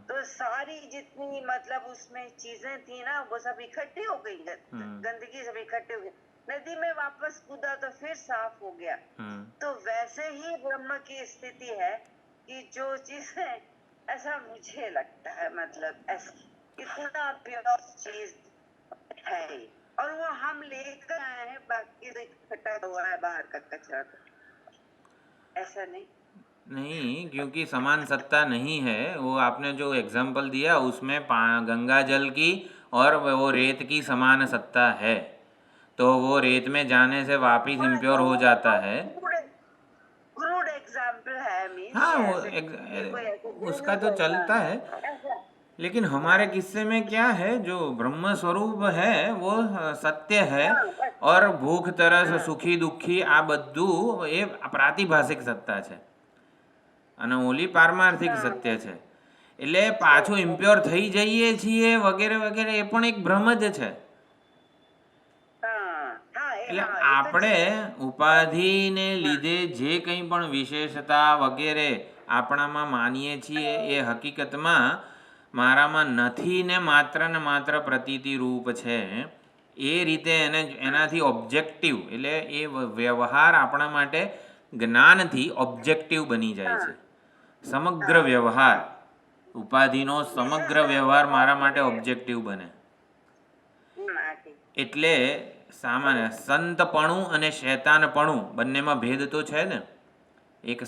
तो सारी जितनी मतलब उसमें चीजें थी ना, वो सब इकट्ठी हो गई, गंदगी सब इकट्ठी हो गई, नदी में वापस कूदा तो फिर साफ हो गया. तो वैसे ही ब्रह्म की स्थिति है कि जो चीजें, ऐसा मुझे लगता है, मतलब ऐसा इतना प्योर चीज है, और वो हम लेकर आए हैं, बाकी तो इकट्ठा हुआ है बाहर का कचरा. ऐसा नहीं, क्योंकि समान सत्ता नहीं है. वो आपने जो एग्जाम्पल दिया उसमें गंगा जल की और वो रेत की समान सत्ता है, तो वो रेत में जाने से वापिस इम्प्योर हो जाता है. क्रूड एग्जाम्पल है, हाँ, वो उसका तो चलता है, लेकिन हमारे किस्से में क्या है, जो ब्रह्म स्वरूप है वो सत्य है, और भूख तरस सुखी दुखी आ બધું એ પ્રાતિભાષિક સત્તા છે અને ઓલી પારમાર્થિક સત્ય છે. એટલે પાછું ઇમ્પ્યોર થઈ જઈએ છીએ વગેરે વગેરે, એ પણ એક ભ્રમ જ છે. એટલે આપણે ઉપાધિને લીધે જે કંઈ પણ વિશેષતા વગેરે આપણામાં માનીએ છીએ એ હકીકતમાં મારામાં નથી ને માત્ર પ્રતીતિ રૂપ છે. એ રીતે એનાથી ઓબ્જેક્ટિવ, એટલે એ વ્યવહાર આપણા માટે જ્ઞાનથી ઓબ્જેક્ટિવ બની જાય છે. સમગ્ર વ્યવહાર, ઉપાધિનો સમગ્ર વ્યવહાર મારા માટે ઓબ્જેક્ટિવ બને. એટલે સામાન્ય સંતપણું અને શૈતાનપણું બંનેમાં ભેદ તો છે ને. એક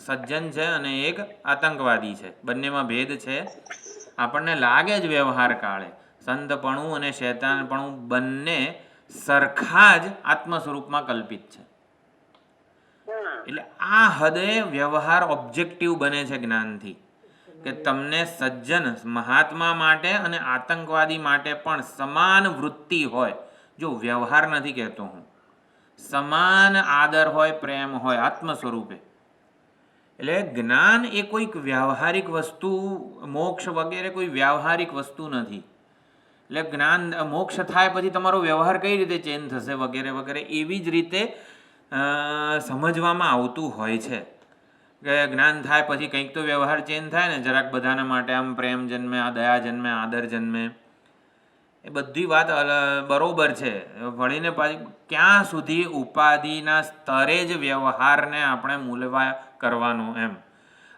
સજ્જન છે અને એક આતંકવાદી છે, બંનેમાં ભેદ છે. આપણને લાગે જ વ્યવહાર કાળે સંતપણું અને શૈતાનપણું બંને સરખા જ આત્મ સ્વરૂપમાં કલ્પિત છે. એટલે આ હદે વ્યવહાર ઓબ્જેક્ટિવ બને છે જ્ઞાનથી, કે તમને સજ્જન મહાત્મા માટે અને આતંકવાદી માટે પણ સમાન વૃત્તિ હોય. જો વ્યવહાર નથી કહેતો હું, સમાન આદર હોય, પ્રેમ હોય આત્મ સ્વરૂપે. એટલે જ્ઞાન એ કોઈક વ્યાવહારિક વસ્તુ, મોક્ષ વગેરે કોઈ વ્યાવહારિક વસ્તુ નથી. એટલે જ્ઞાન મોક્ષ થાય પછી તમારો વ્યવહાર કઈ રીતે ચેન્જ થશે વગેરે વગેરે, એવી જ રીતે સમજવામાં આવતું હોય છે કે જ્ઞાન થાય પછી કંઈક તો વ્યવહાર ચેન્જ થાય ને, જરાક બધાના માટે આમ પ્રેમ જન્મે, આ દયા જન્મે, આદર જન્મે. એ બધી વાત બરોબર છે. વળીને પાછી ક્યાં સુધી ઉપાધિના સ્તરે જ વ્યવહારને આપણે મૂલવા કરવાનો એમ.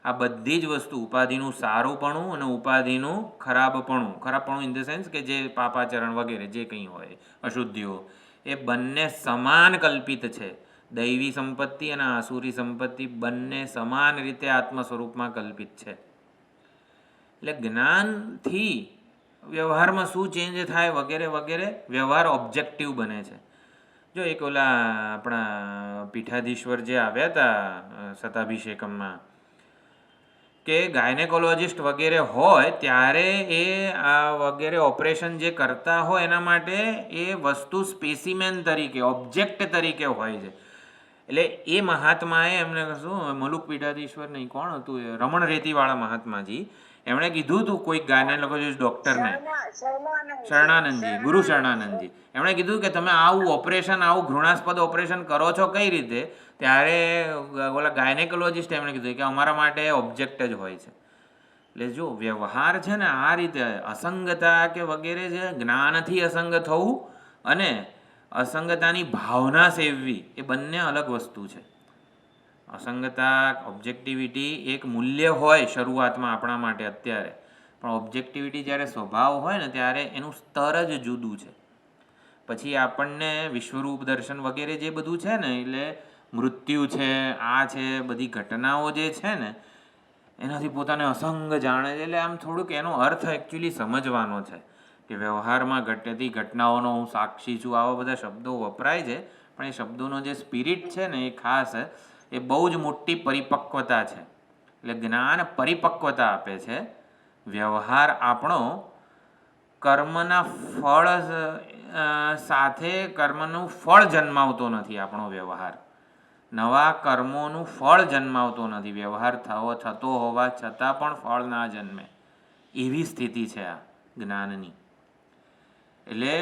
આ બધી જ વસ્તુ, ઉપાધિનું સારુંપણું અને ઉપાધિનું ખરાબપણું ઇન ધ સેન્સ કે જે પાપાચરણ વગેરે જે કંઈ હોય, અશુદ્ધિઓ, એ બંને સમાન કલ્પિત છે. દૈવી સંપત્તિ અને આસુરી સંપત્તિ બંને સમાન રીતે આત્મ સ્વરૂપમાં કલ્પિત છે. એટલે જ્ઞાનથી વ્યવહારમાં શું ચેન્જ થાય વગેરે વગેરે, વ્યવહાર ઓબ્જેક્ટિવ બને છે. જો એક ઓલા આપણા પીઠાધીશ્વર જે આવ્યા હતા શતાભિષેકમમાં, કે ગાયનેકોલોજિસ્ટ વગેરે હોય ત્યારે એ વગેરે ઓપરેશન જે કરતા હોય એના માટે એ વસ્તુ સ્પેસિમેન તરીકે, ઓબ્જેક્ટ તરીકે હોય છે. એટલે એ મહાત્માએ એમને શું, મલુક પીઠાધીશ્વર નહીં, કોણ હતું એ, રમણ રેતીવાળા મહાત્માજી, એમણે કીધું હતું કોઈક ગાયનેકોલોજિસ્ટ ડૉક્ટરને, શરણાનંદજી, ગુરુ શરણાનંદજી, એમણે કીધું કે તમે આવું ઓપરેશન, આવું ઘૃણાસ્પદ ઓપરેશન કરો છો કઈ રીતે? ત્યારે ઓલા ગાયનેકોલોજિસ્ટ એમણે કીધું કે અમારા માટે ઓબ્જેક્ટ જ હોય છે. એટલે જો વ્યવહાર છે ને આ રીતે અસંગતા કે વગેરે છે, જ્ઞાનથી અસંગ થવું અને અસંગતાની ભાવના સેવવી એ બંને અલગ વસ્તુ છે. અસંગતા, ઓબ્જેક્ટિવિટી એક મૂલ્ય હોય શરૂઆતમાં આપણા માટે અત્યારે, પણ ઓબ્જેક્ટિવિટી જ્યારે સ્વભાવ હોય ને ત્યારે એનું સ્તર જ જુદું છે. પછી આપણને વિશ્વરૂપ દર્શન વગેરે જે બધું છે ને, એટલે મૃત્યુ છે, આ છે, બધી ઘટનાઓ જે છે ને એનાથી પોતાને અસંગ જાણે છે. એટલે આમ થોડુંક એનો અર્થ એકચ્યુઅલી સમજવાનો છે કે વ્યવહારમાં ઘટતી ઘટનાઓનો હું સાક્ષી છું. આવા બધા શબ્દો વપરાય છે, પણ એ શબ્દોનો જે સ્પિરિટ છે ને એ ખાસ એ બહુ જ મોટી પરિપક્વતા છે. એટલે જ્ઞાન પરિપક્વતા આપે છે. વ્યવહાર આપણો કર્મના ફળ સાથે કર્મનું ફળ જન્માવતો નથી. આપણો વ્યવહાર નવા કર્મોનું ફળ જન્માવતો નથી. વ્યવહાર થતો હોવા છતાં પણ ફળ ના જન્મે એવી સ્થિતિ છે આ જ્ઞાનની. એટલે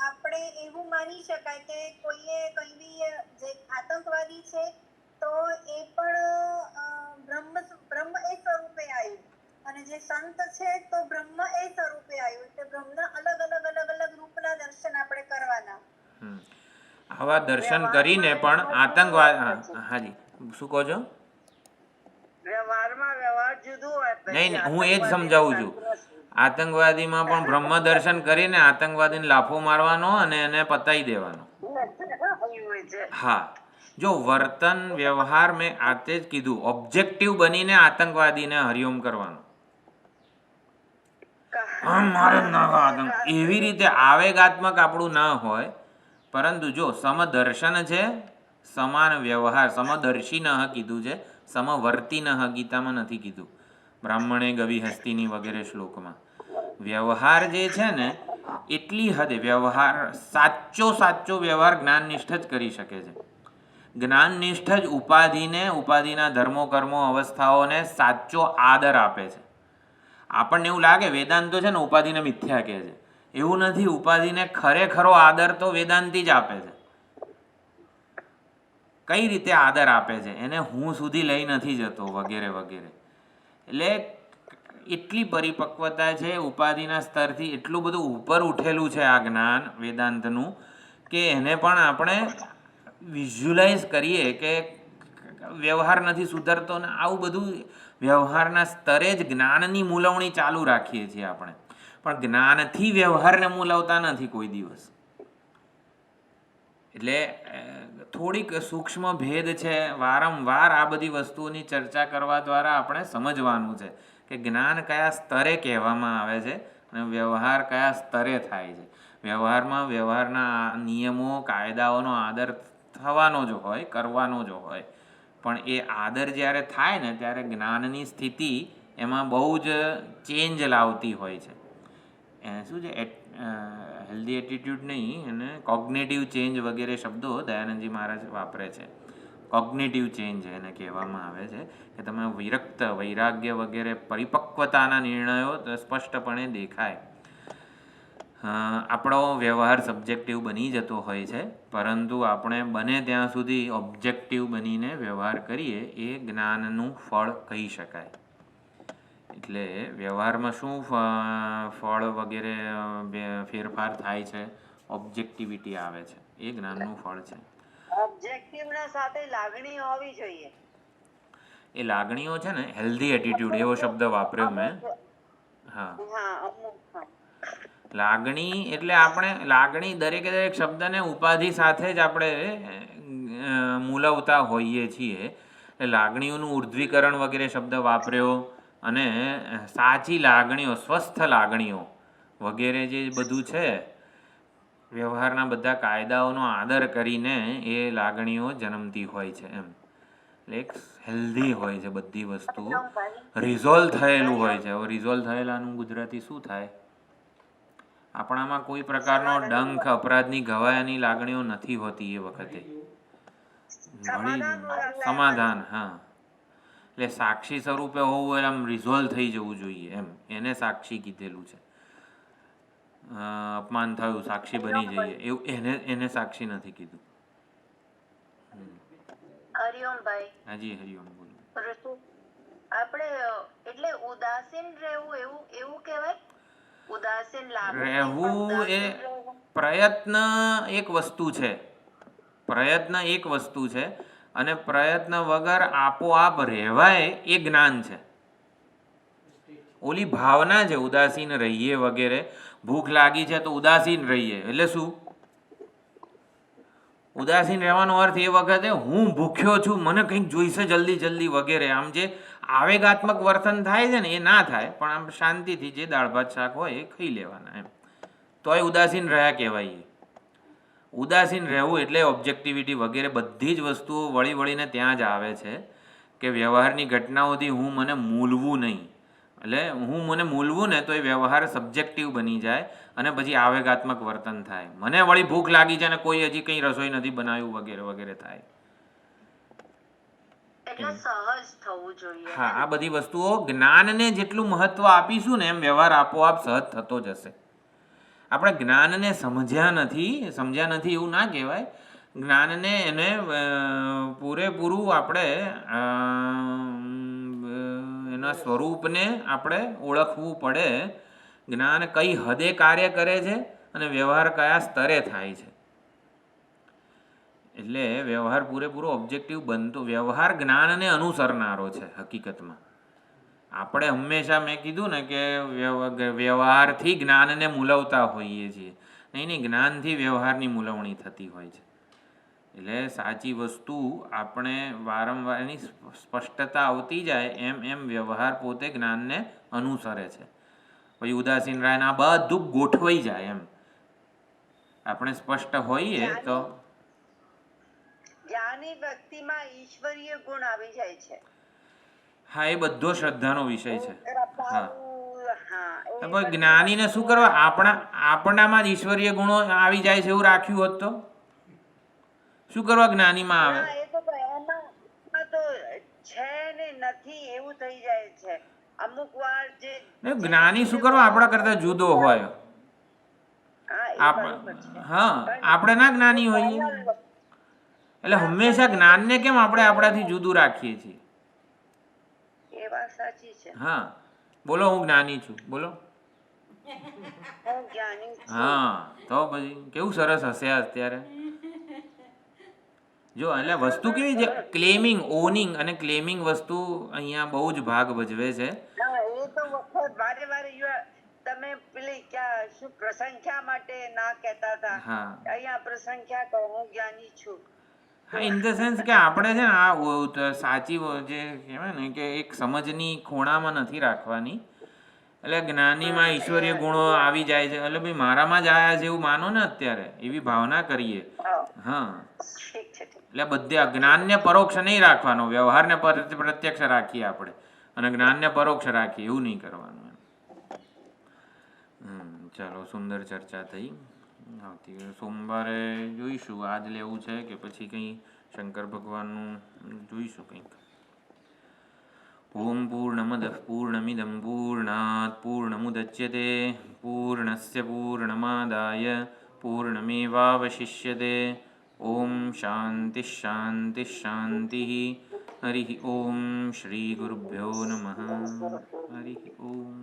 આપણે એવું માની શકાય કે કોઈએ કઈ બી જે આતંકવાદી છે તો એ પણ બ્રહ્મ એ સ્વરૂપે આવ્યું, અને જે સંત છે તો બ્રહ્મ એ સ્વરૂપે આવ્યું. એટલે બ્રહ્મના અલગ અલગ અલગ અલગ રૂપના દર્શન આપણે કરવાના. આવા દર્શન કરીને પણ આતંકવાદ, હાજી શું કહો છો? વ્યવહારમાં વ્યવહાર જુદું હોય. નહીં, હું એ જ સમજાવું છું. આતંકવાદીમાં પણ બ્રહ્મ દર્શન કરીને આતંકવાદીને લાફો મારવાનો અને એને પતાવી દેવાનો. હા, જો વર્તન વ્યવહાર મેં આતે જ કીધું, ઓબ્જેક્ટિવ બનીને આતંકવાદીને હરિઓમ કરવાનો. એવી રીતે આવેગાત્મક આપણું ના હોય, પરંતુ જો સમદર્શન છે, સમાન વ્યવહાર, સમદર્શી ન કીધું છે, સમવર્તી ન ગીતામાં નથી કીધું, બ્રાહ્મણે ગવી હસ્તીની વગેરે શ્લોકમાં. વ્યવહાર જે છે ને એટલી હદે વ્યવહાર, સાચો વ્યવહાર જ્ઞાનનિષ્ઠ જ કરી શકે છે. જ્ઞાનનિષ્ઠ જ ઉપાધિને, ઉપાધિના ધર્મો કર્મો અવસ્થાઓને સાચો આદર આપે છે. આપણને એવું લાગે વેદાંતો છે ને ઉપાધિને મિથ્યા કહે છે, એવું નથી. ઉપાધિને ખરેખરો આદર તો વેદાંતિ જ આપે છે. કઈ રીતે આદર આપે છે એને હું સુધી લઈ નથી જતો વગેરે વગેરે. એટલે એટલી પરિપક્વતા છે ઉપાધિના સ્તરથી, એટલું બધું ઉપર ઉઠેલું છે આ જ્ઞાન વેદાંતનું કે એને પણ આપણે વિઝ્યુલાઇઝ કરીએ કે વ્યવહાર નથી સુધરતો ને આવું બધું વ્યવહારના સ્તરે જ જ્ઞાનની મૂલવણી ચાલુ રાખીએ છીએ આપણે, પણ જ્ઞાનથી વ્યવહારને મૂલવતા નથી કોઈ દિવસ. એટલે થોડીક સૂક્ષ્મ ભેદ છે. વારંવાર આ બધી વસ્તુઓની ચર્ચા કરવા દ્વારા આપણે સમજવાનું છે કે જ્ઞાન કયા સ્તરે કહેવામાં આવે છે અને વ્યવહાર કયા સ્તરે થાય છે. વ્યવહારમાં વ્યવહારના નિયમો કાયદાઓનો આદર થવાનો જ હોય, કરવાનો જ હોય, પણ એ આદર જ્યારે થાય ને ત્યારે જ્ઞાનની સ્થિતિ એમાં બહુ જ ચેન્જ લાવતી હોય છે. શું છે હેલ્ધી એટીટ્યૂડ નહીં, અને કોગ્નેટિવ ચેન્જ વગેરે શબ્દો દયાનંદજી મહારાજ વાપરે છે. કોગ્નેટિવ ચેન્જ એને કહેવામાં આવે છે કે તમે વિરક્ત, વૈરાગ્ય વગેરે પરિપક્વતાના નિર્ણયો સ્પષ્ટપણે દેખાય. આપણો વ્યવહાર સબ્જેક્ટિવ બની જતો હોય છે, પરંતુ આપણે બને ત્યાં સુધી ઓબ્જેક્ટિવ બનીને વ્યવહાર કરીએ એ જ્ઞાનનું ફળ કહી શકાય. એટલે વ્યવહારમાં શું ફળ વગેરે ફેરફાર થાય છે, ઓબ્જેક્ટિવિટી આવે છે, એ જ્ઞાનનું ફળ છે. ઓબ્જેક્ટિવના સાથે લાગણી હોવી જોઈએ. એ લાગણીઓ છે ને હેલ્ધી એટીટ્યુડ એવો શબ્દ વાપર્યો મેં. હા, લાગણી એટલે આપણે લાગણી દરેકે દરેક શબ્દને ઉપાધિ સાથે જ આપણે મૂલવતા હોઈએ છીએ. એટલે લાગણીઓનું ઉર્ધ્વીકરણ વગેરે શબ્દ વાપર્યો, અને સાચી લાગણીઓ, સ્વસ્થ લાગણીઓ વગેરે જે બધું છે, વ્યવહારના બધા કાયદાઓનો આદર કરીને એ લાગણીઓ જન્મતી હોય છે. એમ એટલે એક હેલ્ધી હોય છે બધી વસ્તુ, રિઝોલ્વ થયેલું હોય છે. હવે રિઝોલ્વ થયેલાનું ગુજરાતી શું થાય? આપણામાં કોઈ પ્રકારનો ડંખ, અપરાધની ગવાયાની લાગણીઓ નથી હોતી એ વખતે. સમાધાન. હા, એટલે સાક્ષી સ્વરૂપે હોવું એટલે આમ રિઝોલ્વ થઈ જવું જોઈએ એમ, એને સાક્ષી કીધેલું છે. અપમાન થયું સાક્ષી બની જઈએ એવું એને સાક્ષી નથી કીધું. હરિઓમભાઈ. હાજી, હરિઓમ બોલો. આપણે એટલે ઉદાસીન રહેવું એવું કહેવાય? ઉદાસીન રહેવું એ પ્રયત્ન એક વસ્તુ છે, પ્રયત્ન એક વસ્તુ છે, અને પ્રયત્ન વગર આપોઆપ રહેવાય એ જ્ઞાન છે. ઓલી ભાવના છે ઉદાસીન રહીએ વગેરે, ભૂખ લાગી છે તો ઉદાસીન રહીએ, એટલે શું? ઉદાસીન રહેવાનો અર્થ એ વખતે હું ભૂખ્યો છું, મને કંઈક જોઈશે જલ્દી જલ્દી વગેરે, આમ જે આવેગાત્મક વર્તન થાય છે ને એ ના થાય, પણ આમ શાંતિથી જે દાળ ભાત શાક હોય એ ખાઈ લેવાના એમ, તોય ઉદાસીન રહ્યા કહેવાય. ઉદાસીન રહેવું એટલે ઓબ્જેક્ટિવિટી વગેરે બધી જ વસ્તુઓ વળી વળીને ત્યાં જ આવે છે કે વ્યવહારની ઘટનાઓથી હું મને મૂલવું નહીં. એટલે હું મને મૂલવું ને તો એ વ્યવહાર સબ્જેક્ટિવ બની જાય અને પછી આવેગાત્મક વર્તન થાય. મને વળી ભૂખ લાગી છે અને કોઈ હજી કંઈ રસોઈ નથી બનાવ્યું વગેરે વગેરે થાય. એટલે સહજ થવું જોઈએ. હા, આ બધી વસ્તુઓ જ્ઞાનને જેટલું મહત્વ આપીશું ને એમ વ્યવહાર આપોઆપ સહજ થતો જશે. આપણે જ્ઞાનને સમજ્યા નથી એવું ના કહેવાય. જ્ઞાનને એને પૂરેપૂરું આપણે એના સ્વરૂપને આપણે ઓળખવું પડે. જ્ઞાન કઈ હદે કાર્ય કરે છે અને વ્યવહાર કયા સ્તરે થાય છે. એટલે વ્યવહાર પૂરેપૂરો ઓબ્જેક્ટિવ બનતો, વ્યવહાર જ્ઞાનને અનુસરનારો છે હકીકતમાં. આપણે હંમેશા મેં કીધું ને કે વ્યવહારથી જ્ઞાનને મૂલવતા હોઈએ છીએ. નહીં, જ્ઞાનથી વ્યવહારની મૂલવણી થતી હોય છે. એટલે સાચી વસ્તુ આપણે વારંવાર એની સ્પષ્ટતા આવતી જાય એમ એમ વ્યવહાર પોતે જ્ઞાનને અનુસરે છે. પછી ઉદાસીન રાયને આ બધું ગોઠવાઈ જાય એમ. આપણે સ્પષ્ટ હોઈએ તો જ્ઞાની વ્યક્તિમાં ઈશ્વરીય ગુણ આવી જાય છે. હા, એ બધો શ્રદ્ધાનો વિષય છે. હા, હા, પણ જ્ઞાનીને શું કરવા? આપણામાં જ ઈશ્વરીય ગુણો આવી જાય છે એવું રાખ્યું હોત તો શું કરવા જ્ઞાનીમાં આવે? એ તો એમાં તો છે ને નથી એવું થઈ જાય છે. અમુક વાર જે જ્ઞાની શું કરવા આપણા કરતા જુદો હોય. હા, આપણે ના જ્ઞાની હોઈએ એટલે હંમેશા જ્ઞાનને કેમ આપણે આપણાથી જુદું રાખીએ છીએ? એ વાત સાચી છે. હા, બોલો હું જ્ઞાની છું, બોલો. હું જ્ઞાની છું. હા, તો પછી કેવું સરસ હશે અત્યારે. જો એટલે વસ્તુ કેવી છે, ક્લેમિંગ, ઓનિંગ અને ક્લેમિંગ વસ્તુ અહીંયા બહુ જ ભાગ ભજવે છે. એ તો વખત વારે વારે તમે પેલી ક્યાં શું પ્રસંખ્યા માટે ના કહેતા હતા. હા, અહીંયા પ્રસંખ્યા કહો, હું જ્ઞાની છું. હા, ઇન ધ સેન્સ કે આપણે છે ને આ સાચી જે કહેવાય ને કે એક સમજની ખૂણામાં નથી રાખવાની. એટલે જ્ઞાનીમાં ઈશ્વરીય ગુણો આવી જાય છે એટલે ભાઈ મારામાં જ આવ્યા છે એવું માનો ને અત્યારે, એવી ભાવના કરીએ. હા, એટલે બધે જ્ઞાનને પરોક્ષ નહીં રાખવાનો, વ્યવહારને પ્રત્યક્ષ રાખીએ આપણે અને જ્ઞાનને પરોક્ષ રાખીએ એવું નહીં કરવાનું. ચાલો, સુંદર ચર્ચા થઈ. આવતી સોમવારે જોઈશું આજ લેવું છે કે પછી કંઈ શંકર ભગવાનનું જોઈશું કંઈક. ઓમ પૂર્ણમદ પૂર્ણમિદં પૂર્ણાત પૂર્ણમુદચ્યતે પૂર્ણસ્ય પૂર્ણમાદાય પૂર્ણમેવાવશિષ્યતે. ઓમ શાંતિ શાંતિ શાંતિ. હરિ ઓમ શ્રી ગુરુભ્યો નમઃ. હરિ ઓમ.